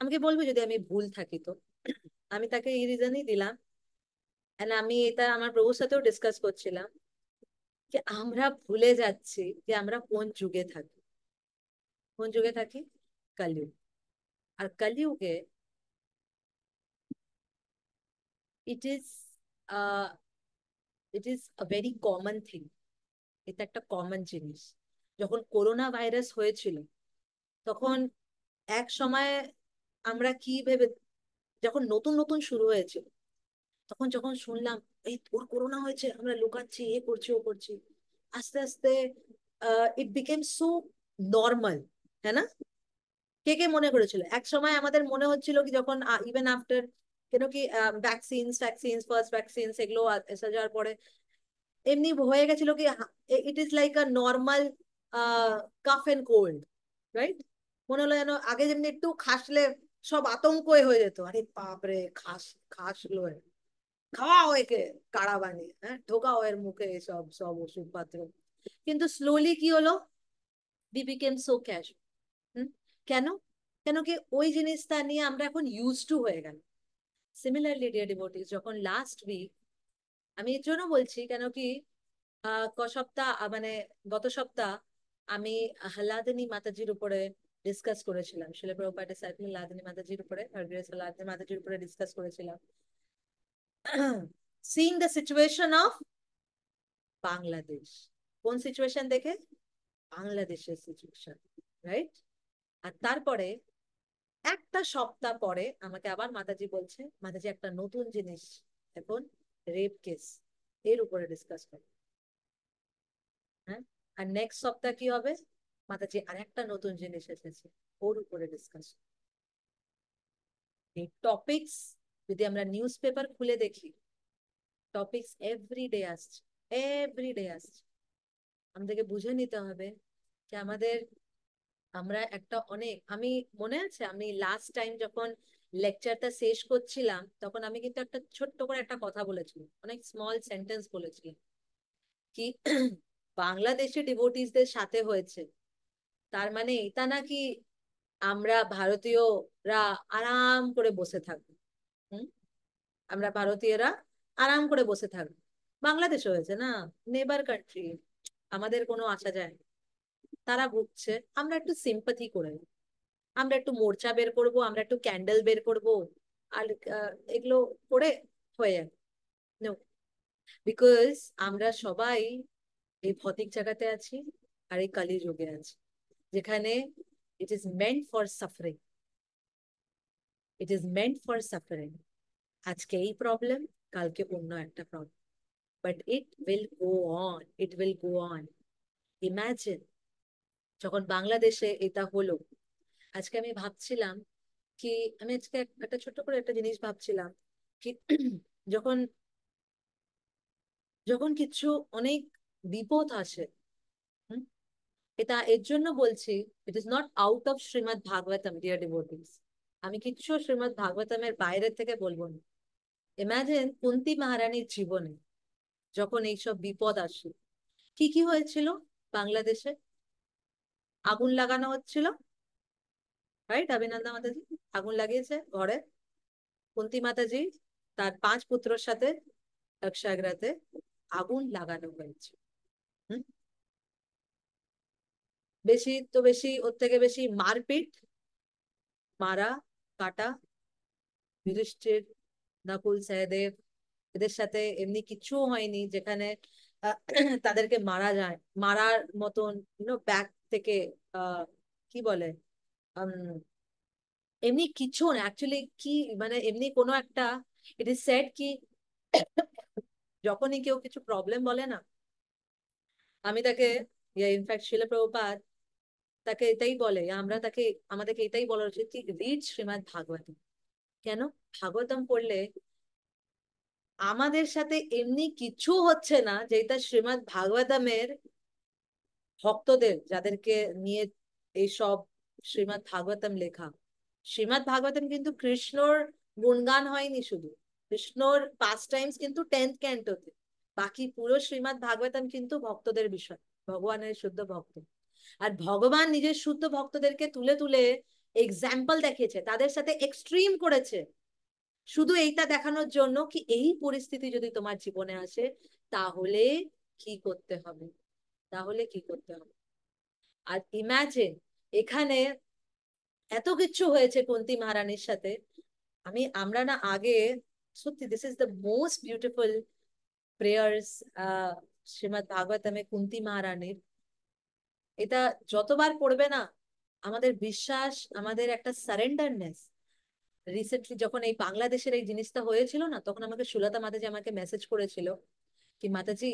আমাকে বলবে যদি আমি ভুল থাকি তো, আমি তাকে এই রিজনই দিলাম, and আমি এটা আমার প্রভুর সাথেও ডিসকাস করছিলাম, যে আমরা ভুলে যাচ্ছি যে আমরা কোন যুগে থাকি। কোন যুগে থাকি? কলিযুগ। আর কলিযুগে it is it is a very common thing, এটা একটা কমন জিনিস। যখন করোনা ভাইরাস হয়েছিল, তখন এক সময় আমরা কি ভেবে, যখন নতুন নতুন শুরু হয়েছিল, তখন যখন শুনলাম এই তোর করোনা হয়েছে, আমরা লুকাচ্ছি, এ করছি, ও করছি, আস্তে আস্তে ইট বিকেম সো নর্মাল, হ্যাঁ না? কে কে মনে করেছিল এক সময়, আমাদের মনে হচ্ছিল কি যখন ইভেন আফটার, কেন কি ভ্যাকসিনস ফার্স্ট ভ্যাকসিনস এগুলো এসে যাওয়ার পরে এমনি হয়ে গেছিল কি it is like a normal cough and cold, right? মনে হলো যেন আগে যেমনি একটু খাসলে সব আতঙ্ক হয়ে যেত, আরে বাপরে খাসলো, খাওয়াও একে কাড়া বানিয়ে, হ্যাঁ, ঢোকাও এর মুখে সব সব ওষুধপত্র। কিন্তু স্লোলি কি হলো, বি বিকেম সো ক্যাশ। কেন? কেন কি ওই জিনিসটা নিয়ে আমরা এখন ইউজ টু হয়ে গেল। সিমিলারলি ডিয়ার ডিভোটিস, যখন লাস্ট উইক, আমি এর জন্য বলছি কেন কি সপ্তাহ মানে গত সপ্তাহ আমি হালাদিনী মাতাজির উপরে ডিসকাস করেছিলাম, শিলা প্রভুপাদ ডিসাইপল হালাদিনী মাতাজির উপরে, আর গ্রেস হালাদিনী মাতাজির উপরে ডিসকাস করেছিলাম, seeing the situation of Bangladesh. কোন সিচুয়েশন দেখে? বাংলাদেশের সিচুয়েশন, রাইট? আর তারপরে একটা সপ্তাহ পরে আমাকে আবার মাতাজি বলছে, মাতাজি একটা নতুন জিনিস এখন, রেপ কেস, এর উপরে ডিসকাস করে। হ্যাঁ, আর নেক্সট সপ্তাহ কি হবে? মাতাজি আর একটা নতুন জিনিস এসেছে, ওর উপরে ডিসকাস। এই টপিকস যদি আমরা নিউজ পেপার খুলে দেখি, টপিকস এভরিডে আসছে, এভরিডে আসছে। আমাদেরকে বুঝে নিতে হবে যে আমাদের, আমরা একটা অনেক, আমি মনে আছে আমি লাস্ট টাইম যখন লেকচারটা শেষ করছিলাম, তখন আমি কিন্তু একটা ছোট্ট করে একটা কথা বলেছিলাম, অনেক স্মল সেন্টেন্স বলেছিলাম কি বাংলাদেশে ডিভোটিসদের সাথে হয়েছে, তার মানে এটা নাকি আমরা ভারতীয়রা আরাম করে বসে থাকবো। হুম, আমরা ভারতীয়রা আরাম করে বসে থাকবো, বাংলাদেশে হয়েছে না, নেবার কান্ট্রি, আমাদের কোনো আসা যায় না, তারা ভুগছে, আমরা একটু সিম্পাথি করে, আমরা একটু মোর্চা বের করব, আমরা একটু ক্যান্ডেল বের করব, আর এগুলো করে হয়ে যাবে। নো, বিকজ আমরা সবাই এই ভৌতিক জায়গাতে আছি, আর এই কলিযুগে আছি, যেখানে it is meant for suffering. It is meant for suffering. আজকে এই প্রবলেম, কালকে অন্য একটা problem, but it will go on, it will go on. Imagine যখন বাংলাদেশে এটা হলো, আজকে আমি ভাবছিলাম কি, আমি আজকে একটা ছোট্ট করে একটা জিনিস ভাবছিলাম কি, যখন যখন কিছু অনেক বিপদ আসে, হুম, এটা এর জন্য বলছি, it is not out of Srimad Bhagavatam, dear devotees. আমি কিচ্ছু শ্রীমদ ভাগবতমের বাইরে থেকে বলবো না। ইমাজিন কুন্তী মহারানীর জীবনে যখন এইসব বিপদ আসে, কি কি হয়েছিল বাংলাদেশে? আগুন লাগানো হচ্ছিল, রাইট? অভিনন্দা মাতাজি আগুন লাগিয়েছে ঘরে, কুন্তী মাতাজি তার 5 পুত্রর সাথে একসাথে আগুন লাগানো হয়েছে। হুম? বেশি তো বেশি, ওর থেকে বেশি মারপিট, মারা কাটা, যুধিষ্ঠির, নকুল, সহদেব, এদের সাথে এমনি কিছু হয়নি যেখানে আহ, তাদেরকে মারা যায়, মারার মতন ব্যাক থেকে কি বলে, উম, এমনি কিছু না অ্যাকচুয়ালি, কি মানে এমনি কোনো একটা, ইট ইজ সেড কি যখনই কেউ কিছু প্রবলেম বলে না, আমি তাকে, ইনফ্যাক্ট শিল প্রভুপাদ তাকে এটাই বলে, আমরা তাকে, আমাদেরকে এটাই বলা উচিত কি, রিড শ্রীমদ ভাগবতম। কেন? ভাগবতম পড়লে আমাদের সাথে এমনি কিছু হচ্ছে না যেটা শ্রীমদ ভাগবতমের ভক্তদের, যাদেরকে নিয়ে এইসব শ্রীমদ ভাগবতম লেখা। শ্রীমদ ভাগবতম কিন্তু কৃষ্ণর গুণগান হয়নি শুধু, কৃষ্ণর পাস্ট টাইমস কিন্তু 10th ক্যান্টোতে, বাকি পুরো শ্রীমদ ভাগবতম কিন্তু ভক্তদের বিষয়, ভগবানের শুদ্ধ ভক্ত। আর ভগবান নিজের শুদ্ধ ভক্তদেরকে তুলে তুলে এক্সাম্পল দেখিয়েছে, তাদের সাথে এক্সট্রিম করেছে, শুধু এইটা দেখানোর জন্য কি এই পরিস্থিতি যদি তোমার জীবনে আসে তাহলে কি করতে হবে, তাহলে কি করতে হবে। আর ইমাজিন এখানে এত কিছু হয়েছে কুন্তী মহারানীর সাথে। আমরা না আগে, সত্যি this is the most beautiful prayers Srimad ভাগবতমে কুন্তী মহারানীর। এটা যতবার পড়বে না, আমাদের বিশ্বাস, আমাদের একটা সারেন্ডারনেস। রিসেন্টলি যখন এই বাংলাদেশের এই জিনিসটা হয়েছিল না, তখন আমাকে সুলতা মাতাজি আমাকে মেসেজ করেছিল কি, মাতাজি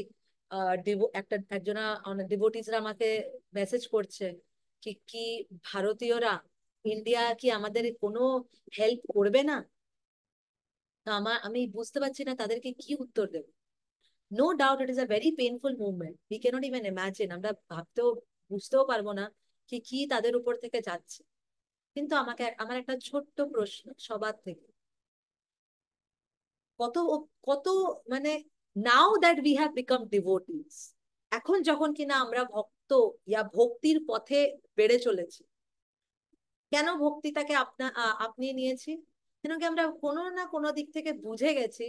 একজনা ডিভোটিসরা আমাকে মেসেজ করছে কি কি ভারতীয়রা, ইন্ডিয়া কি আমাদের কোনো হেল্প করবে না? তো আমি বুঝতে পারছি না তাদেরকে কি উত্তর দেবো। No doubt it is a very painful movement, we cannot even imagine, আমরা ভাবতেও, বুঝতেও পারবো না কি কি তাদের উপর থেকে যাচ্ছে। কিন্তু আমার একটা ছোট্ট প্রশ্ন সবার থেকে, কত কত মানে, now that we have become devotees, এখন যখন কিনা আমরা ভক্ত ভক্তির পথে বেড়ে চলেছি, কেন ভক্তিটাকে আপনিয়ে নিয়েছি? কেন কি আমরা কোনো না কোনো দিক থেকে বুঝে গেছি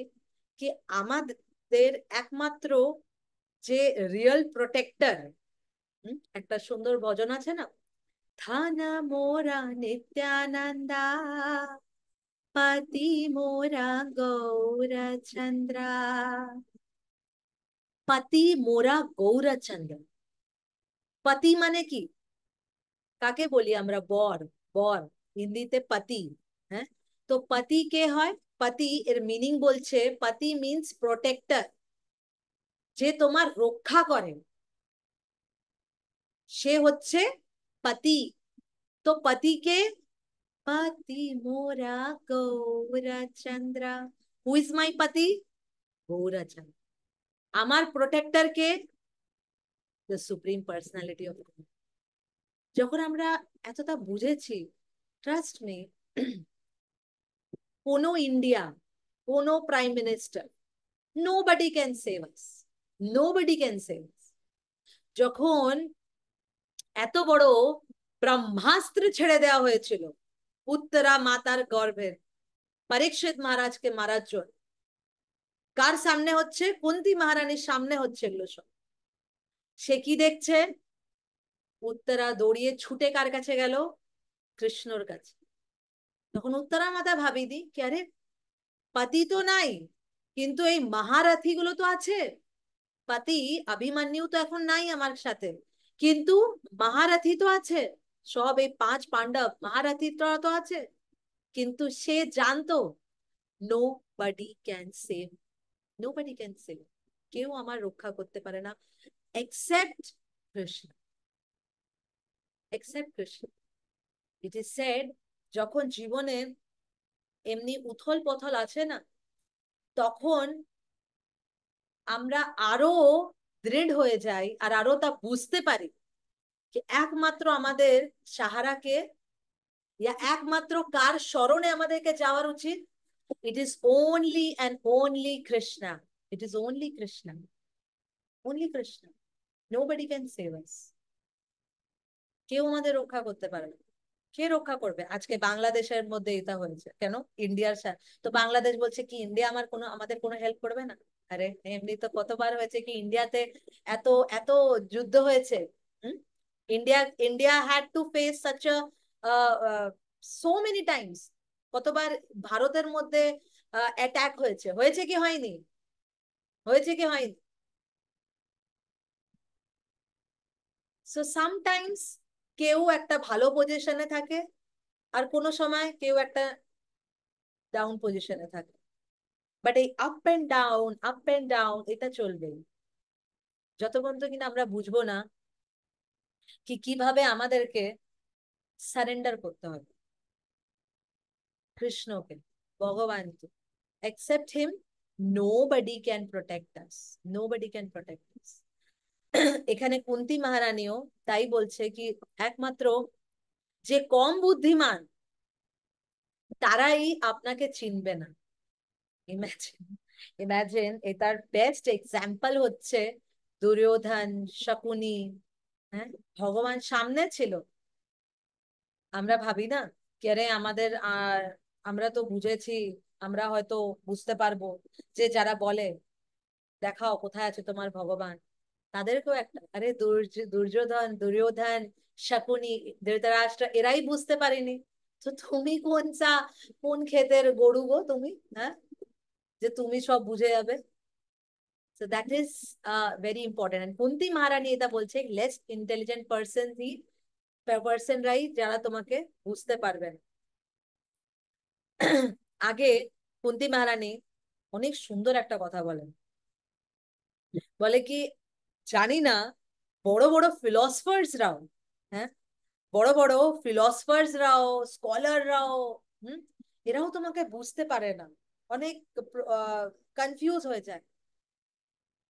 কি আমাদের একমাত্র যে রিয়েল প্রোটেক্টর, একটা সুন্দর ভজন আছে না, থানা মোরা নিত্যানন্দা, পতি মোরা গৌরচন্দ্রা, পতি মোরা গৌরচন্দ্র। পতি মানে কি, কাকে বলি আমরা? বর, বর হিন্দিতে পতি। হ্যাঁ, তো পতি কে হয়? পতি এর মিনিং বলছে, পতি মিন্স প্রোটেক্টর, যে তোমার রক্ষা করে, সে হচ্ছে পতি। তো পতিকে, পতি মোরা গৌরচন্দ্রা, হু ইজ মাই পতি? গৌরচন্দ্র। আমার প্রোটেক্টর কে? The supreme personality of God. যখন আমরা এতটা বুঝেছি, ট্রাস্ট মি, কোনো ইন্ডিয়া, কোনো prime minister, nobody can save us, nobody can save us. যখন এত বড় ব্রহ্মাস্ত্র ছেড়ে দেওয়া হয়েছিল উত্তরা মাতার গর্ভের, পরীক্ষিত মহারাজকে মারার জন্য, কার সামনে হচ্ছে? কুন্তী মহারানীর সামনে হচ্ছে এগুলো সব। সে কি দেখছে? উত্তরা দৌড়িয়ে ছুটে কার কাছে গেল? কৃষ্ণর কাছে। তখন উত্তরা মাতা ভাবিনি কি, আরে পতি তো নাই, কিন্তু এই মহারথী গুলো তো আছে। পতি অভিমন্যু তো এখন নাই আমার সাথে, কিন্তু মহারথী তো আছে, সব এই 5 পাণ্ডব মহারথী তো আছে। কিন্তু সে জানতো nobody can save, nobody can save, কেউ আমার রক্ষা করতে পারে না except Krishna, except Krishna. It is said, যখন জীবনে এমনি উথল পথল আছে না, তখন আমরা আরো দৃঢ় হয়ে যাই আর আরো তা বুঝতে পারি যে একমাত্র আমাদের সাহারাকে, ইয়া একমাত্র কার শরণে আমাদেরকে যাওয়ার উচিত। It is only and only Krishna, it is only Krishna, only Krishna. Nobody can save us, কেউ আমাদের রক্ষা করতে পারে না। কে রক্ষা করবে? আজকে বাংলাদেশের মধ্যে এটা হয়েছে কেন? ইন্ডিয়ার সাথে তো বাংলাদেশ বলছে কি ইন্ডিয়া আমাদের কোনো হেল্প করবে না। আরে এমনি তো কতবার হয়েছে কি ইন্ডিয়াতে এত এত যুদ্ধ হয়েছে। Hmm, India India had to face such so many times. কতবার ভারতের মধ্যে অ্যাটাক হয়েছে, হয়েছে কি হয়নি? হয়েছে কি হয়নি? সো সামটাইমস কেউ একটা ভালো পজিশনে থাকে আর কোনো সময় কেউ একটা ডাউন পজিশনে থাকে, বাট এই আপ এন্ড ডাউন এটা চলবেই যত পর্যন্ত কিনা আমরা বুঝবো না কি কিভাবে আমাদেরকে সারেন্ডার করতে হবে কৃষ্ণকে, ভগবানকে। except him nobody can protect us, nobody can protect us. এখানে কুন্তী মহারানীও তাই বলছে কি একমাত্র যে কম বুদ্ধিমান তারাই আপনাকে চিনবে না। ইমাজিন, ইমাজিন এটার বেস্ট এক্সাম্পল হচ্ছে দুর্যোধন, শকুনি। হ্যাঁ, ভগবান সামনে ছিল, আমরা ভাবি না কি আরে আমাদের আমরা তো বুঝেছি, আমরা হয়তো বুঝতে পারবো, যে যারা বলে দেখাও কোথায় আছে তোমার ভগবান, তাদেরকেও একটা আরে দুর্যোধন, শকুনি, ধৃতরাষ্ট্র এরাই বুঝতে পারেনি। তো তুমি কোন ক্ষেতের গরু গো তুমি, হ্যাঁ, যে তুমি সব বুঝে যাবে। So that is very important. And Kunti মহারানী এটা বলছে লেস ইন্টেলিজেন্ট পার্সনরাই যারা তোমাকে বুঝতে পারবেন। আগে কুন্তী মহারানী অনেক সুন্দর একটা কথা বলেন, বলে কি জানি না বড় বড় ফিলসফার্সরাও, হ্যাঁ, বড় বড় ফিলসফার্সরাও, স্কলাররাও, হুম, এরাও তোমাকে বুঝতে পারে না, অনেক কনফিউজ হয়ে যায়।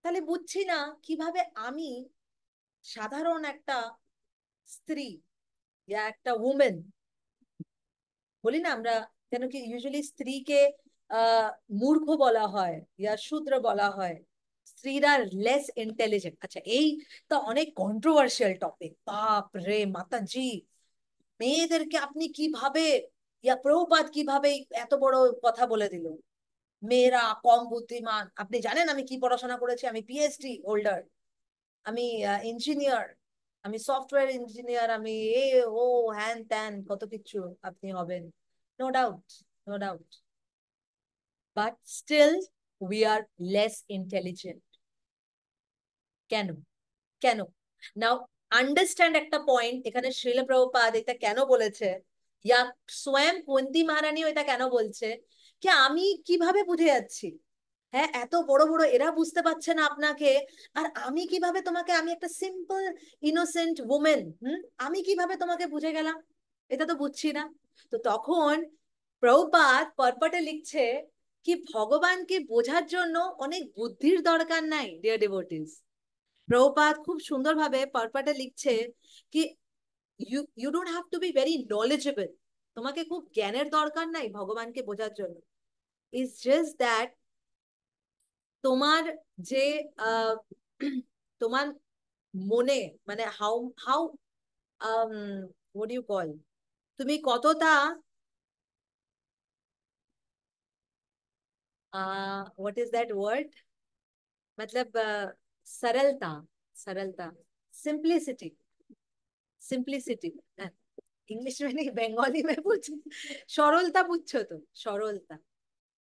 তাহলে বুঝছি না কিভাবে আমি সাধারণ একটা স্ত্রী ইয়া একটা উমেন, বলি না আমরা কেন কি ইউজুয়ালি স্ত্রীকে আহ মূর্খ বলা হয় ইয়া শূদ্র বলা হয়, স্ত্রীরা লেস ইন্টেলিজেন্ট। আচ্ছা এই তো অনেক কন্ট্রোভার্সিয়াল টপিক, বাপ রে মাতাজি, মেয়েদেরকে আপনি কিভাবে, ইয়া প্রভুপাদ কিভাবে এত বড় কথা বলে দিল মেয়েরা কম বুদ্ধিমান। আপনি জানেন আমি কি পড়াশোনা করেছি? আমি পিএইচডি হোল্ডার, আমি ইঞ্জিনিয়ার, আমি সফটওয়্যার ইঞ্জিনিয়ার, আমি এ ও হ্যান ত্যান কত কিছু আপনি হবেন। No doubt, no doubt, but still we are less intelligent. কেন? কেন? নাও আন্ডারস্ট্যান্ড একটা পয়েন্ট, এখানে শ্রীল প্রভুপাদ এটা কেন বলেছে, ইয়া স্বয়ং কুন্তী মহারানীও এটা কেন বলছে কি আমি কিভাবে বুঝে যাচ্ছি, হ্যাঁ এত বড় বড় এরা বুঝতে পারছে না আপনাকে, আর আমি কিভাবে তোমাকে, আমি একটা সিম্পল ইনোসেন্ট ওমেন, আমি কিভাবে তোমাকে বুঝে গেলাম, এটা তো বুঝছি না। তো তখন প্রভুপাদ পরপটে লিখছে কি ভগবানকে বোঝার জন্য অনেক বুদ্ধির দরকার নাই ডিয়ার ডিভোটিস। প্রভুপাদ খুব সুন্দরভাবে পরপটে লিখছে কি you don't have to be very knowledgeable, তোমাকে খুব জ্ঞানের দরকার নাই ভগবানকে বোঝার জন্য। ইটস জাস্ট দ্যাট তোমার যে আহ, তোমার মনে মানে how how what you call, তুমি কতটা व्हाट इज दैट वर्ड, मतलब सरलता, सरलता, सिंप्लिसिटी, सिंप्लिसिटी, इंग्लिश में नहीं बेंगली में पूछ, সরলতা বুঝছো তো, সরলতা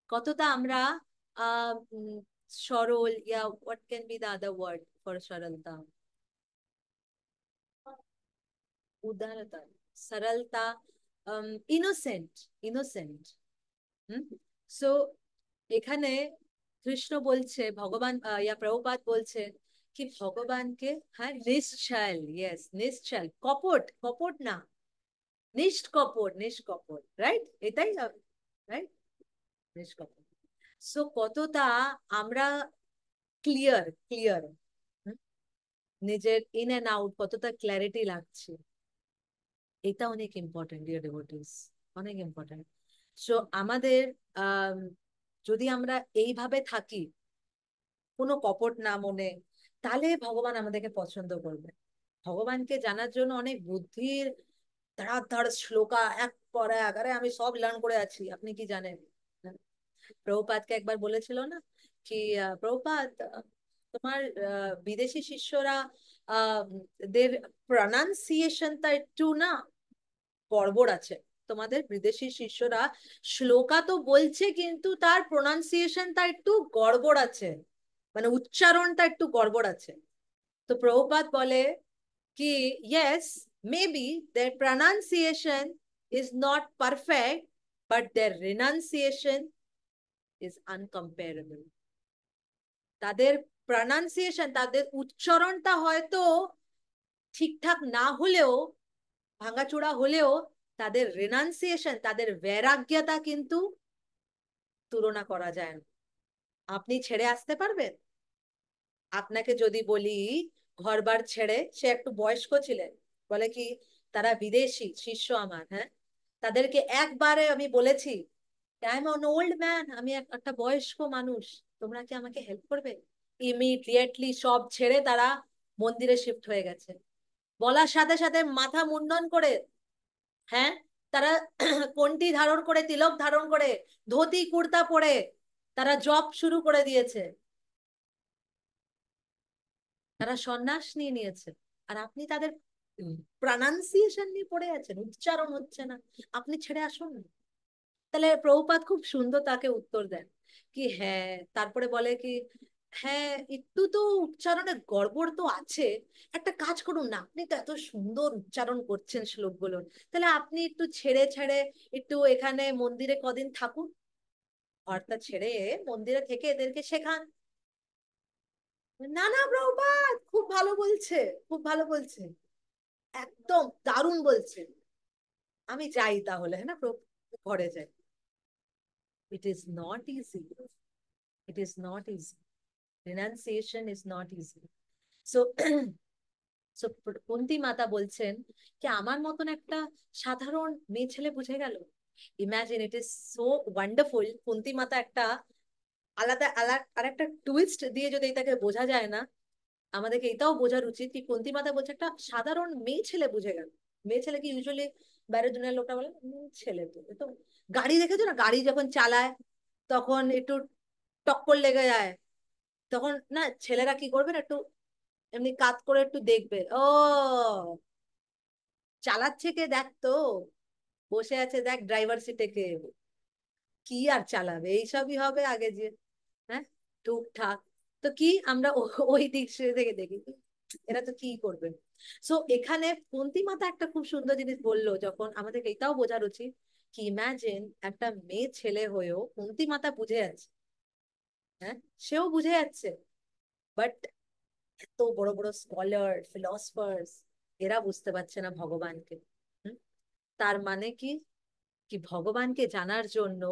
কতটা আমরা সরল, ইয়া what can be the other word for সরলতা, উদারতা, সরলতা, ইনোসেন্ট, ইনোসেন্ট। সো এখানে কৃষ্ণ বলছে, ভগবান প্রভুপাদ বলছে কি ভগবানকে, হ্যাঁ, নিশ্চল, ইয়েস, নিশ্চল, কপট, কপট না, নিষ্কপট, নিষ্কপট, রাইট, এটাই, রাইট, নিষ্কপট। সো কতটা আমরা ক্লিয়ার, ক্লিয়ার, নিজের ইন এন্ড আউট কতটা ক্ল্যারিটি লাগছে, এটা অনেক ইম্পর্টেন্ট ডিয়ার ডিভোটিস, অনেক ইম্পর্টেন্ট। সো আমাদের আহ যদি আমরা এইভাবে থাকি, কোনো কপট না মনে, তাহলে ভগবান আমাদেরকে পছন্দ করবে। ভগবানকে জানার জন্য অনেক বুদ্ধির ধার ধার শ্লোকা এক পর এক, আরে আমি সব লার্ন করে আছি, আপনি কি জানেন? প্রভুপাদকে একবার বলেছিল না কি প্রভুপাদ, তোমার বিদেশি শিষ্যরা আহ দের প্রনাউন্সিয়েশনটা একটু না গড়বড় আছে, তোমাদের বিদেশি শিষ্যরা শ্লোকা তো বলছে কিন্তু তার প্রনাউন্সিয়েশনটা একটু গড়বড় আছে, মানে উচ্চারণটা একটু গড়বড় আছে। তো প্রভুপাদ বলে কি yes, maybe their pronunciation is not perfect, but their renunciation is uncomparable. তাদের প্রনাউন্সিয়েশন, তাদের উচ্চারণটা হয়তো ঠিকঠাক না হলেও, ভাঙাচোরা হলেও, তাদের রিনাউন্সিয়েশন, তাদের বৈরাগ্যতা কিন্তু তুলনা করা যায় না। আপনি ছেড়ে আসতে পারবেন? আপনাকে যদি বলি ঘরবার ছেড়ে, সে একটু বয়স্ক ছিলেন, বলে কি তারা বিদেশি শিষ্য আমার, হ্যাঁ, তাদেরকে একবারে আমি বলেছি I am on old man, আমি একটা বয়স্ক মানুষ, তোমরা কি আমাকে হেল্প করবে? ইমিডিয়েটলি সব ছেড়ে তারা মন্দিরে শিফট হয়ে গেছে। বলার সাথে সাথে মাথা মুন্ডন করে, হ্যাঁ, তারা কন্ঠি ধারণ করে, তিলক ধারণ করে, ধুতি কুর্তা পরে তারা জব শুরু করে দিয়েছে, তারা সন্ন্যাস নিয়ে নিয়েছে। আর আপনি তাদের প্রনাউন্সিয়েশন নিয়ে পড়ে আছেন, উচ্চারণ হচ্ছে না, আপনি ছেড়ে আসুন না। তাহলে প্রভুপাদ খুব সুন্দর তাকে উত্তর দেন কি হ্যাঁ, তারপরে বলে কি হ্যাঁ, একটু তো উচ্চারণে গড়বড় তো আছে, একটা কাজ করুন না, আপনি তো এত সুন্দর উচ্চারণ করছেন শ্লোকগুলো, তাহলে আপনি একটু ছেড়ে ছেড়ে একটু এখানে মন্দিরে কদিন থাকুন, ঘরটা ছেড়ে মন্দিরে থেকে এদেরকে শেখান। না না প্রভুপাদ, খুব ভালো বলছে, খুব ভালো বলছে, একদম দারুণ বলছে, আমি যাই তাহলে, হ্যাঁ না, ঘরে যাই। ইট is not easy, it is not easy, renunciation is not easy. So so Kunti মাতা বলছেন কি আমার মতন একটা সাধারণ মেয়ে ছেলে বুঝে গেল, imagine, it is so wonderful. Kunti মাতা একটা আলাদা আলাদা আর একটা টুইস্ট দিয়ে যদি এটাকে বোঝা যায় না, আমাদেরকে এটাও বোঝার উচিত কি কুন্তী মাতা বলছে একটা সাধারণ মেয়ে ছেলে বুঝে গেল। মেয়ে ছেলে কি ইউজুয়ালি বাইরের দুনিয়ার লোকটা বলে মেয়ে ছেলে, তো এ তো গাড়ি দেখেছো না, গাড়ি যখন চালায় তখন একটু টক্কর লেগে যায়, তখন না ছেলেরা কি করবে না, একটু এমনি কাত করে একটু দেখবে, ও চালাচ্ছে কে দেখ তো, বসে আছে দেখ ড্রাইভার সিটে কে, কি আর চালাবে, এইসবই হবে আগে যে, হ্যাঁ, টুকটাক। তো কি আমরা ওই দিক থেকে দেখি এরা তো কি করবে। সো এখানে কুন্তী মাতা একটা খুব সুন্দর জিনিস বললো, যখন আমাদেরকে এটাও বোঝার উচিত কি ইমাজিন একটা মেয়ে ছেলে হয়েও কুন্তী মাতা বুঝে যাচ্ছে, হ্যাঁ, সেও বুঝে যাচ্ছে, বাট এত বড় বড় স্কলার ফিলসফার্স এরা বুঝতে পারছে না ভগবানকে। হুম? তার মানে কি কি ভগবানকে জানার জন্য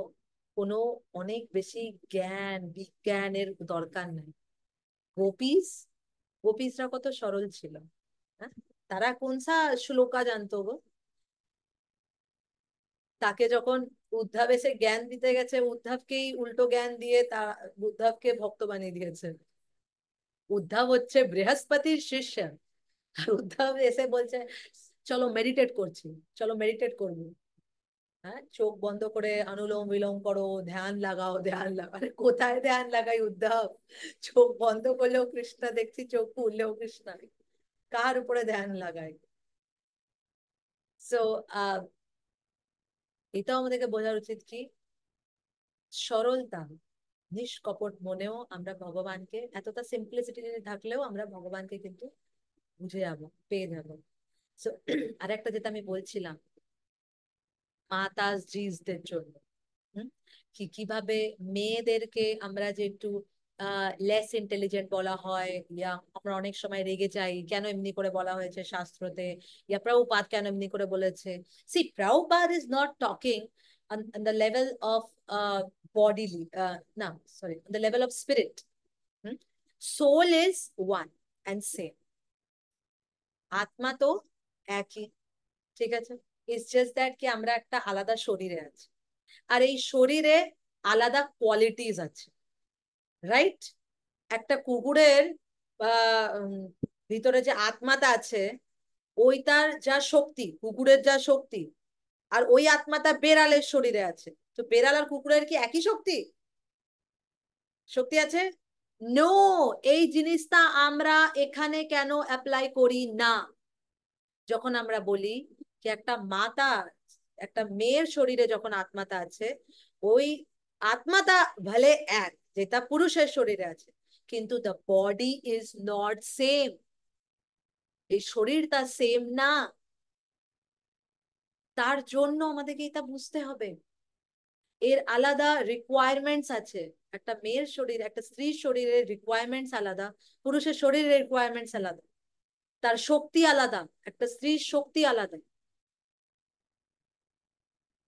কোনো অনেক বেশি জ্ঞান বিজ্ঞানের দরকার নেই। গোপীস, গোপীসরা কত সরল ছিল, হ্যাঁ, তারা কোন সা শ্লোকা জানতো গো? তাকে যখন উদ্ধব এসে জ্ঞান দিতে গেছে, উদ্ধবকেই উল্টো জ্ঞান দিয়ে তা উদ্ধবকে ভক্ত বানিয়ে দিয়েছে। উদ্ধব হচ্ছে বৃহস্পতির শিষ্য, আর উদ্ধব এসে বলছে চলো মেডিটেট করছি, চলো মেডিটেট করবো, হ্যাঁ, চোখ বন্ধ করে অনুলোম বিলোম করো, ধ্যান লাগাও, ধ্যান লাগাও, আরে কোথায় ধ্যান লাগাই উদ্ধব, চোখ বন্ধ করলেও কৃষ্ণা দেখছি, চোখ খুললেও কৃষ্ণা, কার উপরে ধ্যান লাগাই? সো এটাও আমাদেরকে বোঝার উচিত কি সরলতা, নিষ্কপট মনেও আমরা ভগবানকে, এতটা সিম্পলিসিটি থাকলেও আমরা ভগবানকে কিন্তু বুঝে যাবো, পেয়ে যাবো। সো আরেকটা যেটা আমি বলছিলাম মাতাস জিজদের জন্য। হুম? কি কিভাবে মেয়েদেরকে আমরা যে একটু লেস ইন্টেলিজেন্ট বলা হয়, ইয়া আমরা অনেক সময় রেগে যাই কেন এমনি করে বলা হয়েছে শাস্ত্রতে, ইয়া প্রভুপাদ কেন এমনি করে বলেছে। See Prabhupada is not talking on the level of bodily, no, sorry, on the level of spirit. Soul is one and same. আত্মা তো একই, ঠিক আছে? ইটস জাস্ট দ্যাট কি আমরা একটা আলাদা শরীরে আছি, আর এই শরীরে আলাদা কোয়ালিটিস আছে, রাইট? একটা কুকুরের ভিতরে যে আত্মাটা আছে, ওই তার যা শক্তি, কুকুরের যা শক্তি, আর ওই আত্মাটা বেড়ালের শরীরে আছে, তো বেড়াল আর কুকুরের কি একই শক্তি শক্তি আছে? নো। এই জিনিসটা আমরা এখানে কেন অ্যাপ্লাই করি না? যখন আমরা বলি যে একটা মাতা, একটা মেয়ের শরীরে যখন আত্মাটা আছে, ওই আত্মাটা ভলে এক যেটা পুরুষের শরীরে আছে, কিন্তু the body is not same, এই শরীরটা সেম না। তার জন্য আমাদেরকে এটা বুঝতে হবে, এর আলাদা রিকোয়ারমেন্টস আছে। একটা মেয়ের শরীর, একটা স্ত্রীর শরীরের রিকোয়ারমেন্টস আলাদা, পুরুষের শরীরের রিকোয়ারমেন্টস আলাদা, তার শক্তি আলাদা, একটা স্ত্রীর শক্তি আলাদা,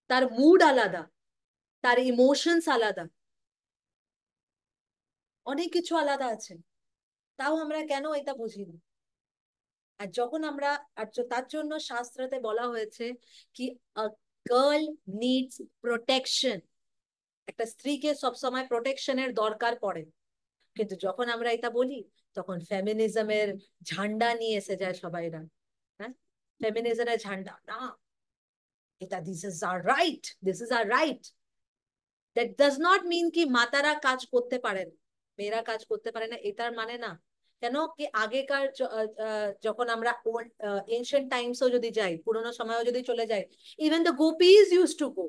তার মুড আলাদা, তার ইমোশনস আলাদা, অনেক কিছু আলাদা আছে। তাও আমরা কেন এটা বুঝি না? আর যখন আমরা, আর তার জন্য শাস্ত্রতে বলা হয়েছে কি গার্ল নিডস প্রোটেকশন, একটা স্ত্রীকে সবসময় প্রোটেকশনের দরকার পড়ে। কিন্তু যখন আমরা এটা বলি, তখন ফেমিনিজমের ঝান্ডা নিয়ে এসে যায় সবাইরা। হ্যাঁ, ফেমিনিজমের ঝান্ডা না, এটা this is our right, this is our right. That does not mean কি মাতারা কাজ করতে পারেন, মেয়েরা কাজ করতে পারে না, এটার মানে না। কেন কি আগেকার যখন আমরা এনশিয়েন্ট টাইমসও যদি যাই, পুরোনো সময়ও যদি চলে যাই, even the gopis use to go,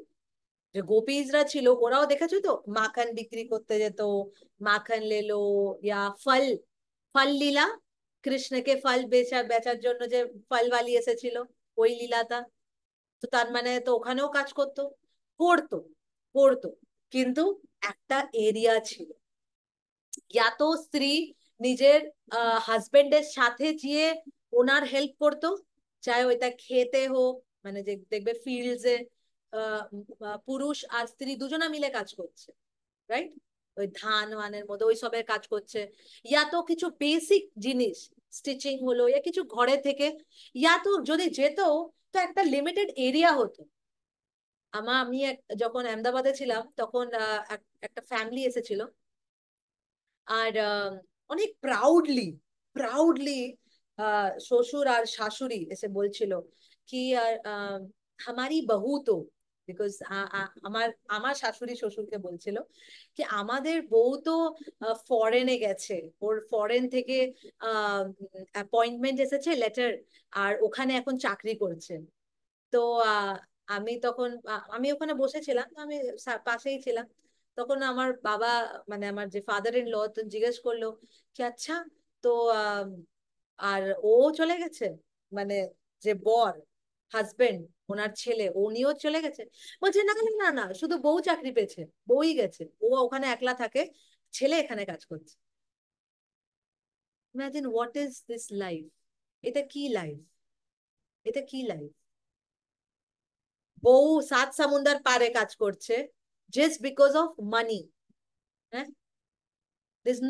যে গোপিজরা ছিল ওরাও দেখেছো তো মাখন বিক্রি করতে যেত, মাখন লেলো, ইয়া ফল, ফল লীলা, কৃষ্ণকে ফল বেচার জন্য যে ফলওয়ালি এসেছিল, ওই লীলাটা। তো তার মানে তো ওখানেও কাজ করতো, করতো, করতো, কিন্তু একটা এরিয়া ছিল। ইয়া তো স্ত্রী নিজের হাজবেন্ডের সাথে গিয়ে ওনার হেল্প করতো, চাই ওইটা খেতে হোক, মানে যে দেখবে ফিল্ডসে পুরুষ আর স্ত্রী দুজনা মিলে কাজ করছে, রাইট? ওই ধান ওয়ানের মধ্যে ওই সবের কাজ করছে, ইয়া তো কিছু বেসিক জিনিস স্টিচিং হলো, ইয়া কিছু ঘরে থেকে, ইয়া তো যদি যেত তো একটা লিমিটেড এরিয়া হতো। আমি যখন আহমেদাবাদে ছিলাম তখন একটা ফ্যামিলি এসেছিল, আর অনেক প্রাউডলি, প্রাউডলি শ্বশুর আর শাশুড়ি এসে বলছিল কি আর হামারি বহু তো, বিকজ আমার আমার শাশুড়ি শ্বশুরকে বলছিল কি আমাদের বউ তো ফরেনে গেছে, ওর ফরেন থেকে অ্যাপয়েন্টমেন্ট এসেছে লেটার, আর ওখানে এখন চাকরি করছে। তো আমি তখন আমি ওখানে বসেছিলাম, আমি পাশেই ছিলাম। তখন আমার বাবা, মানে আমার যে ফাদার ইন ল, জিজ্ঞেস করলো কি আচ্ছা, তো আর ও চলে গেছে, মানে যে বর, হাজবেন্ড, ওনার ছেলে, উনিও চলে গেছে? বলছে না না না না, শুধু বউ চাকরি পেয়েছে, বউই গেছে, ও ওখানে একলা থাকে, ছেলে এখানে কাজ করছে। Imagine what is this life, এটা কি লাইফ, এটা কি লাইফ? বউ 7 সমুন্দর পারে কাজ করছে জাস্ট বিকজ অফ মানি। হ্যাঁ, দের ইজ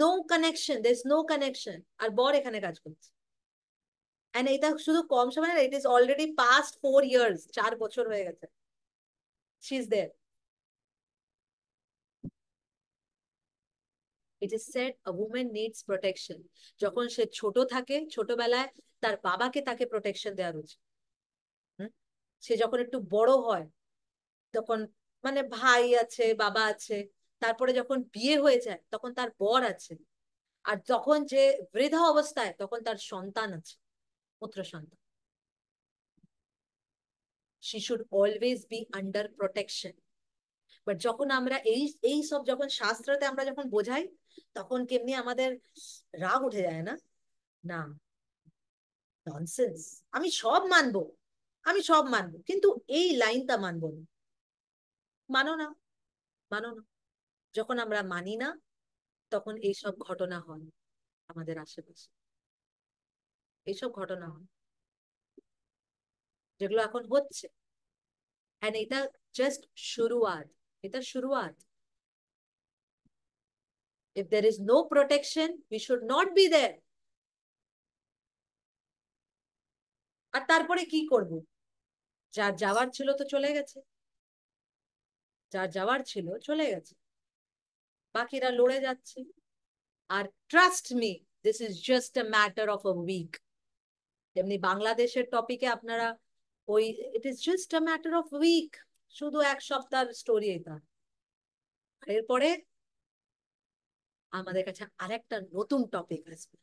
নো কানেকশন, আর বর এখানে কাজ করছে। এন্ড এটা শুধু কম সময় না, it is already past 4 years, 4 বছর হয়ে গেছে she is there. It is said a women needs protection. যখন সে ছোট থাকে, ছোটবেলায় তার বাবাকে তাকে প্রোটেকশন দেওয়া উচিত। সে যখন একটু বড় হয়, তখন মানে ভাই আছে, বাবা আছে, তারপরে যখন বিয়ে হয়ে যায় তখন তার বর আছে, আর যখন যে বৃদ্ধা অবস্থায় তখন তার সন্তান আছে, পুত্র সন্তান। She should always be under protection. But যখন আমরা এই এই সব যখন শাস্ত্রতে আমরা যখন বোঝাই, তখন কেমনি আমাদের রাগ উঠে যায় না? না, ননসেন্স, আমি সব মানবো, আমি সব মানবো, কিন্তু এই লাইনটা মানবো না। মানো না, মানো না। যখন আমরা মানি না, তখন এইসব ঘটনা হয় আমাদের আশেপাশে, এইসব ঘটনা হয় যেগুলো এখন হচ্ছে। হ্যাঁ, এটা জাস্ট শুরুয়াত, এটা শুরুয়াত। If there is no protection, we should not be there. আর তারপরে কি করব? যার যাওয়ার ছিল তো চলে গেছে, যার যাওয়ার ছিল চলে গেছে, বাকিরা লড়ে যাচ্ছে। আর trust me, this is just a matter of a week. যেমনি বাংলাদেশের টপিকে আপনারা ওই, it is just a matter of week, শুধু এক সপ্তাহের স্টোরি এটা। এরপরে আমাদের কাছে আরেকটা নতুন টপিক আসবে,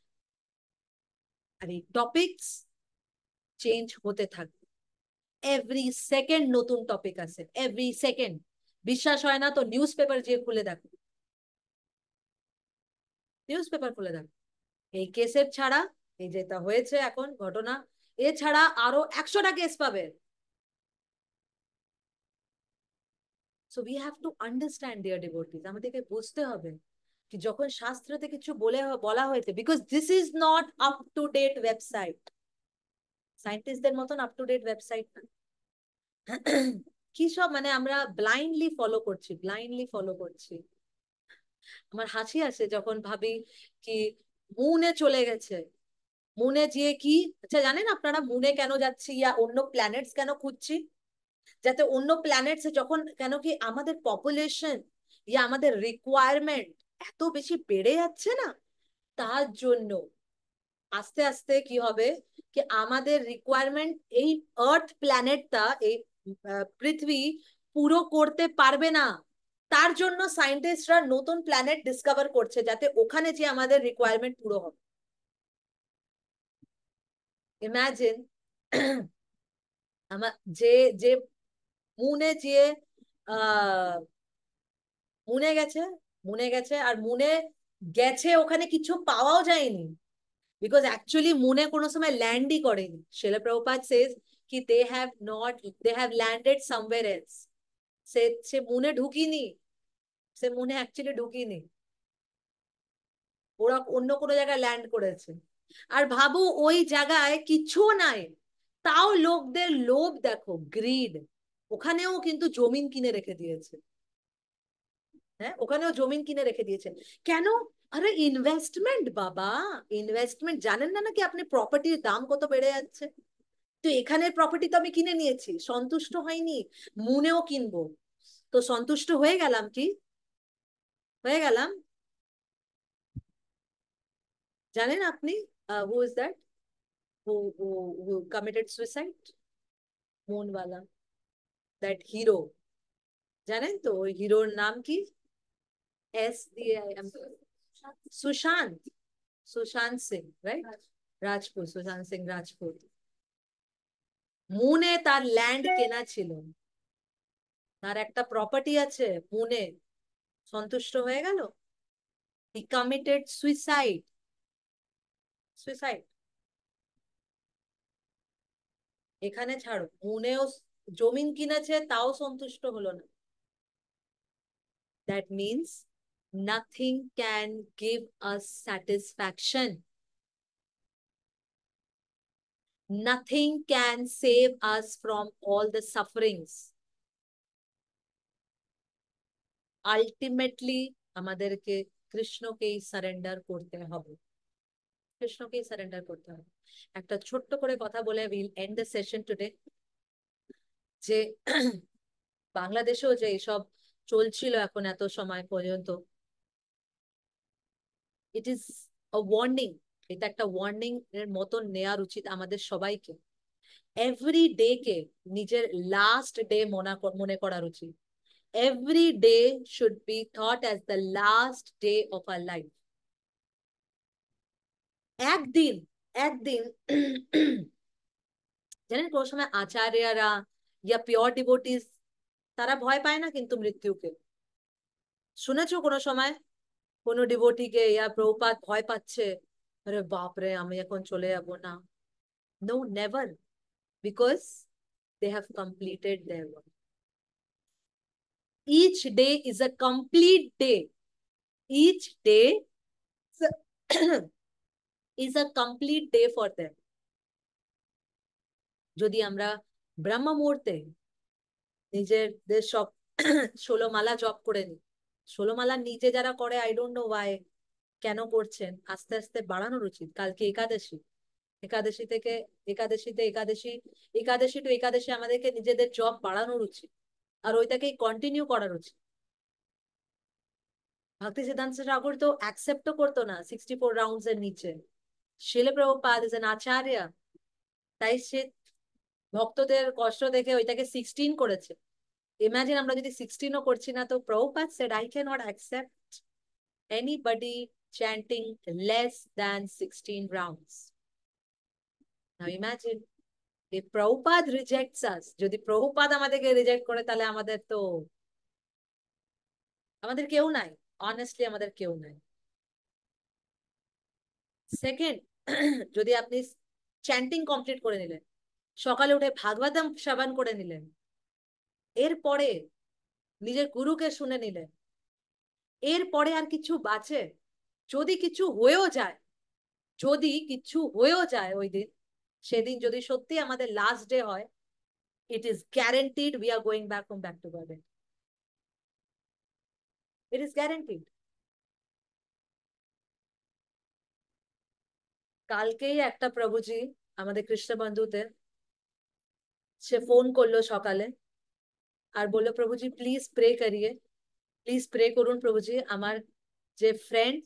আর এই টপিকস চেঞ্জ হতে থাকবে। এভরি সেকেন্ড নতুন টপিক আছে, এভরি সেকেন্ড। বিশ্বাস হয় না তো নিউজ পেপার যে খুলে দেখো, নিউজ পেপার খুলে দেখো। এই কেসের ছাড়া, এই যেটা হয়েছে এখন ঘটনা, এছাড়া আরো 100টা কেস পাবে। So we have to understand their devotees. আমাদেরকে বুঝতে হবে কি যখন শাস্ত্রতে কিছু বলা হয়েছে, because this is not up to date website, সায়েন্টিস্টদের মতন আপ টু ডেট ওয়েবসাইট না। কি সব মানে আমরা ব্লাইন্ডলি ফলো করছি, ব্লাইন্ডলি ফলো করছি। আমার হাসি আসে যখন ভাবি কি মুনে চলে গেছে, মুনে যেয়ে কি, আচ্ছা জানেন আপনারা মুনে কেন যাচ্ছি ইয়া অন্য প্ল্যানেটস কেন খুঁজছি? যাতে অন্য প্ল্যানেটস যখন, কেন কি আমাদের পপুলেশন ইয়া আমাদের রিকোয়ারমেন্ট এত বেশি বেড়ে যাচ্ছে না, তার জন্য আস্তে আস্তে কি হবে কি আমাদের রিকোয়ারমেন্ট এই আর্থ প্ল্যানেটটা, এই পৃথিবী পুরো করতে পারবে না। তার জন্য সায়েন্টিস্টরা নতুন প্ল্যানেট ডিসকভার করছে যাতে ওখানে যে আমাদের রিকোয়ারমেন্ট পুরো হবে। ইমাজিন আমার যে যে মুনে যে মুনে গেছে, মুনে গেছে, আর মুনে গেছে ওখানে কিছু পাওয়াও যায়নি, বিকজ অ্যাকচুয়ালি মুনে কোনো সময় ল্যান্ডই করেনি। শিলা প্রভুপাদ সেজ কি they have landed somewhere else. সে সে মুনে ঢুকিনি, সে মুনে অ্যাকচুয়ালি ঢুকিনি, ওরা অন্য কোনো জায়গায় ল্যান্ড করেছে। আর ভাবু ওই জায়গায় কিছু নাই, তাও লোকদের লোভ দেখো, গ্রিড। ওখানেও কিন্তু জমিন কিনে রেখে দিয়েছে, হ্যাঁ ওখানেও জমিন কিনে রেখে দিয়েছে। কেন? আরে ইনভেস্টমেন্ট বাবা, ইনভেস্টমেন্ট। জানেন না নাকি আপনি প্রপার্টির দাম কত বেড়ে যাচ্ছে? তো এখানের প্রপার্টি তো আমি কিনে নিয়েছি, সন্তুষ্ট হয়নি, মুনেও কিনবো, তো সন্তুষ্ট হয়ে গেলাম কি? হয়ে গেলাম। জানেন আপনি who is that, who who who committed suicide? মুনওয়ালা, দ্যাট হিরো। জানেন তো ওই হিরোর নাম কি? এস দিয়ে সুশান্ত, সুশান্ত সিং, রাইট? রাজপুত, সুশান্ত সিং রাজপুত। মুনে তার ল্যান্ড কেনা ছিল, তার একটা প্রপার্টি আছে মুনে, সন্তুষ্ট হয়ে গেল, হি কমিটেড সুইসাইড, সুইসাইড। এখানে ছাড়ো, মুনেও জমিন কিনেছে তাও সন্তুষ্ট হলো না। That means nothing can give us satisfaction, nothing can save us from all the sufferings. Ultimately আমাদেরকে কৃষ্ণকেই সারেন্ডার করতে হবে, কৃষ্ণকেই সারেন্ডার করতে হবে। একটা ছোট্ট করে কথা বলে will end the session today, যে বাংলাদেশেও যে এসব চলছিল এখন এত সময় পর্যন্ত, ইট ইজ আ ওয়ার্নিং। এটা একটা ওয়ার্নিং এর মতন নেওয়ার উচিত আমাদের সবাইকে। এভরি ডে কে নিজের লাস্ট ডে মনে করার উচিত। Every day should be thought as the last day of our life. একদিন, একদিন জানেন কোন সময় আচার্যরা ইয়া পিওর ডিভোটিস তারা ভয় পায় না কিন্তু মৃত্যুকে। শুনেছো কোনো সময় কোনো ডিভোটিকে ইয়া প্রভুপাদ ভয় পাচ্ছে, আরে বাপরে আমি এখন চলে যাবো না? No, never, because they have completed their work. each day is a complete day. Each day is a complete day for them. যদি আমরা ব্রহ্ম মুহূর্তে নিজেদের সব 16 মালা জপ করে নিই, 16 মালা নিজে যারা করে, আই ডোন্ট নো ওয়াই, কেন করছেন, আস্তে আস্তে বাড়ানোর উচিত। কালকে একাদশী, একাদশী থেকে একাদশীতে একাদশী, একাদশী টু একাদশী আমাদেরকে নিজেদের জব বাড়ানোর উচিত, আর ওইটাকেই কন্টিনিউ করার উচিত। ভক্তি সিদ্ধান্ত ঠাকুর তো অ্যাকসেপ্টও করতো না 64 রাউন্ডস এর নিচে। শিলা প্রভুপাদ ইজ অ্যান আচার্য, তাই সে ভক্তদের কষ্ট দেখে ওইটাকে 16 করেছে। ইমাজিন আমরা যদি 16ও করছি না, তো Prabhupada said I can not accept anybody chanting less than 16 rounds. Now imagine, if Prabhupada rejects us, যদি প্রভুপাদ আমাদেরকে রিজেক্ট করে, তাহলে আমাদের কেউ নাই, অনেস্টলি আমাদের কেউ নাই। সেকেন্ড, যদি আপনি চ্যান্টিং কমপ্লিট করে নিলেন, সকালে উঠে ভাগবতম শ্রবণ করে নিলেন, এরপরে নিজের গুরুকে শুনে নিলেন, এরপরে আর কিছু বাঁচে, যদি কিছু হয়েও যায়, যদি কিছু হয়েও যায় ওই দিন, সেদিন যদি সত্যি আমাদের লাস্ট ডে হয়, it is guaranteed we are going back home, back to Godhead. It is guaranteed. কালকেই একটা প্রভুজি আমাদের কৃষ্ণ বন্ধুতে, সে ফোন করলো সকালে আর বললো, প্রভুজি প্লিজ প্রে করিয়ে, প্লিজ প্রে করুন প্রভুজি, আমার যে ফ্রেন্ড,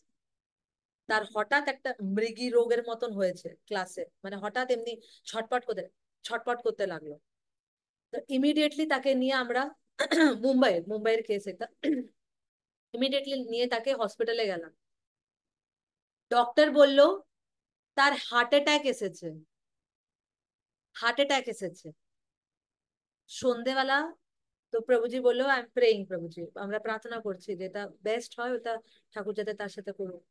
তার হঠাৎ একটা মৃগী রোগের মতন হয়েছে ক্লাসে, মানে হঠাৎ এমনি ছটপট করতে লাগলো। তো ইমিডিয়েটলি তাকে নিয়ে আমরা মুম্বাইয়ের কেস এটা, ইমিডিয়েটলি নিয়ে তাকে হসপিটালে গেলাম। ডক্টর বলল তার হার্ট অ্যাটাক এসেছে, হার্ট অ্যাটাক এসেছে। সন্ধেবেলা তো প্রভুজি বললো, আই এম প্রেইং প্রভুজি, আমরা প্রার্থনা করছি যেটা বেস্ট হয় ওটা ঠাকুর যাতে তার সাথে করুন।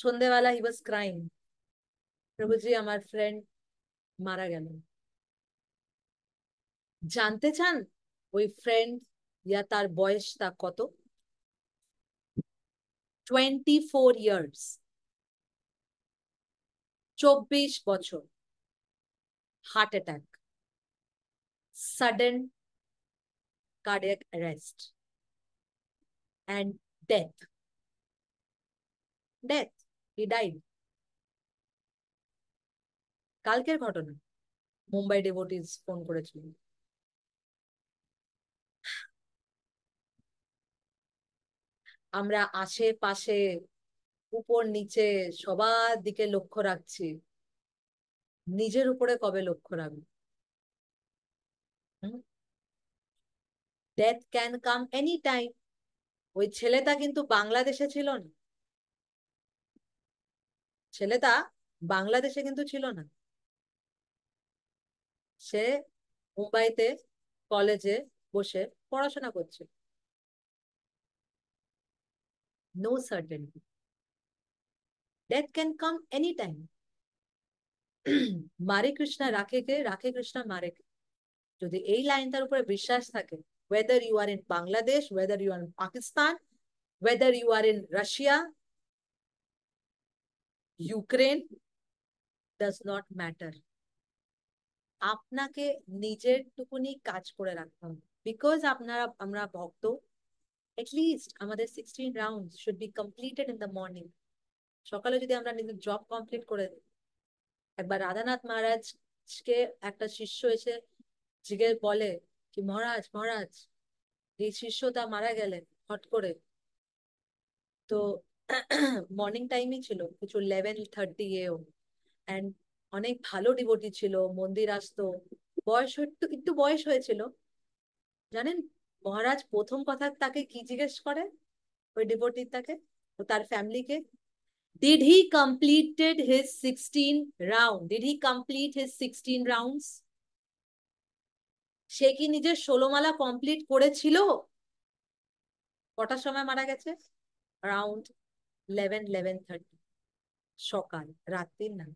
সন্ধেবেলা হি ওয়াজ ক্রাইং, প্রভুজি আমার ফ্রেন্ড মারা গেল। জানতে চান ওই ফ্রেন্ড ইয়া তার বয়সটা কত? 24 ইয়ার্স, 24 বছর, heart attack, sudden cardiac arrest and death, he died. কালকের ঘটনা, মুম্বাই ডিভোটিস ফোন করেছিল। আমরা আশেপাশে উপর নিচে সবার দিকে লক্ষ্য রাখছি, নিজের উপরে কবে লক্ষ্য রাখবো? Death can come any time. ওই ছেলেটা কিন্তু বাংলাদেশে ছিল না, ছেলেটা বাংলাদেশে কিন্তু ছিল না, সে মুম্বাইতে কলেজে বসে পড়াশোনা করছে। No certainty, death can come any time. মারে কৃষ্ণা রাখে কে, রাখে কৃষ্ণা মারে কে। যদি এই লাইনটার উপরে বিশ্বাস থাকে, whether you are in Bangladesh, whether you are in Pakistan, whether you are in Russia, Ukraine, does not matter. আপনাকে নিজের টুকুনি কাজ করে রাখতে হবে, বিকজ আমরা ভক্ত। এটলিস্ট আমাদের 16 round should be completed in the morning. সকালে যদি আমরা নিজের জব কমপ্লিট করে দিই। একবার রাধানাথ মহারাজকে একটা শিষ্য এসে জিজ্ঞেস বলে কি, মহারাজ মহারাজ, এই শিষ্যটা মারা গেলেন হট করে। তো মর্নিং টাইমই ছিল, কিছু 11:30 AM, অ্যান্ড অনেক ভালো ডিভোটি ছিল, মন্দির আসতো, বয়স একটু একটু বয়স হয়েছিল। জানেন মহারাজ প্রথম কথা তাকে কি জিজ্ঞেস করে, ওই ডিভোটির তাকে, ও তার ফ্যামিলিকে, did he completed his 16 round, did he complete his 16 rounds? সে কি নিজের 16 মালা কমপ্লিট করেছিল? কটার সময় মারা গেছে? অ্যারাউন্ড 11:30 সকাল, রাত্রির না।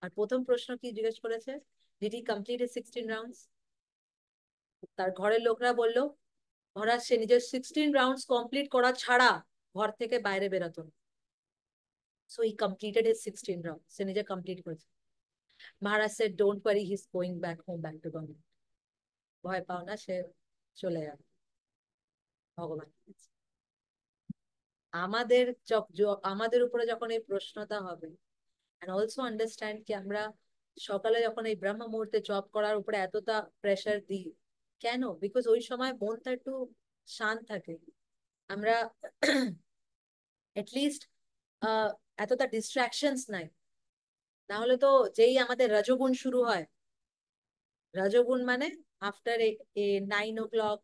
আর প্রথম প্রশ্ন কি জিজ্ঞেস করেছে, did he complete his 16 rounds? তার ঘরের লোকরা বলল মহারাজ সে নিজের 16 রাউন্ডস কমপ্লিট করা ছাড়া ঘর থেকে বাইরে বেরোতো না। So he completed his 16 round, সে নিজে কমপ্লিট করেছে। Maharaj said don't worry, he is going back home, back to government. ভয় পাও না, সে চলে যাবে ভগবান। আমাদের আমাদের উপরে যখন এই প্রশ্নটা হবে, and also understand কি আমরা সকালে যখন এই ব্রহ্ম মুহূর্তে জব করার উপরে এতটা প্রেসার দিই কেন? বিকজ ওই সময় মনটা একটু শান্ত থাকে, আমরা এটলিস্ট এতটা ডিস্ট্রাকশনস নাই। না হলে তো যেই আমাদের রজগুণ শুরু হয়, রজগুণ মানে আফটার 9 o'clock,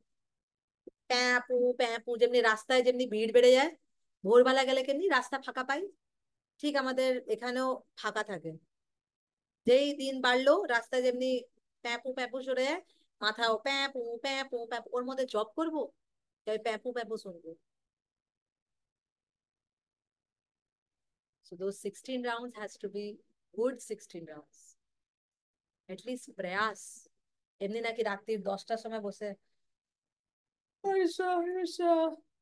প্যাপু প্যাপু, যেমনি রাস্তায় যেমনি ভিড় বেড়ে যায়, ভোরবেলা গেলে কেমনি রাস্তা ফাঁকা পাই, ঠিক আমাদের এখানেও ফাঁকা থাকে। যেই দিন বাড়লো রাস্তায় যেমনি প্যাপু প্যাপু সরে যায়, মাথাও প্যাপু প্যাপু প্যাপু, ওর মধ্যে জব করবো প্যাপু প্যাপু শুনবো। So those 16 rounds has to be good 16 rounds. At least প্রয়াস। এমনি নাকি রাত্রি 10টার সময় বসে কৃষ্ণ কৃষ্ণ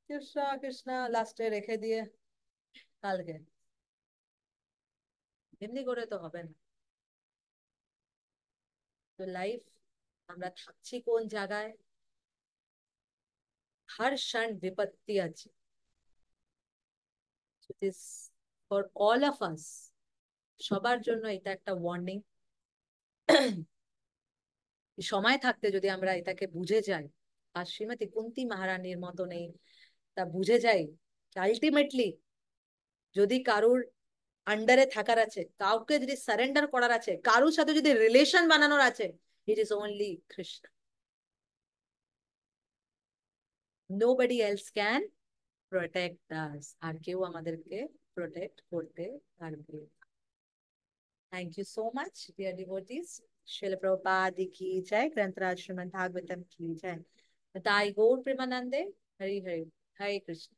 কৃষ্ণ কৃষ্ণ লাস্টে রেখে দিয়ে কালকে, এমনি করে তো হবে না। তো লাইফ, আমরা থাকছি কোন জায়গায়, हर क्षण विपत्ति আছে। This for all of us, সবার জন্য এটা একটা ওয়ার্নিং। সময় থাকতে যদি আমরা এটাকে বুঝে যাই, আর শ্রীমতী কুন্তী মহারানীর মতো নেই, তা বুঝে যাই আলটিমেটলি যদি কারুর আন্ডারে থাকার আছে, কাউকে যদি সারেন্ডার করার আছে, কারুর সাথে যদি রিলেশন বানানোর আছে, it is only Krishna. Nobody else can protect us, আর কেউ আমাদেরকে প্রোটেক্ট করতে পারবে। Thank you so much dear devotees. Srila Prabhupada কি জয়, গ্রন্থরাজ শ্রীমদ্ ভাগবতম কি জয়। তাই গৌর প্রেমানন্দে। হরি হরি, হরে কৃষ্ণ।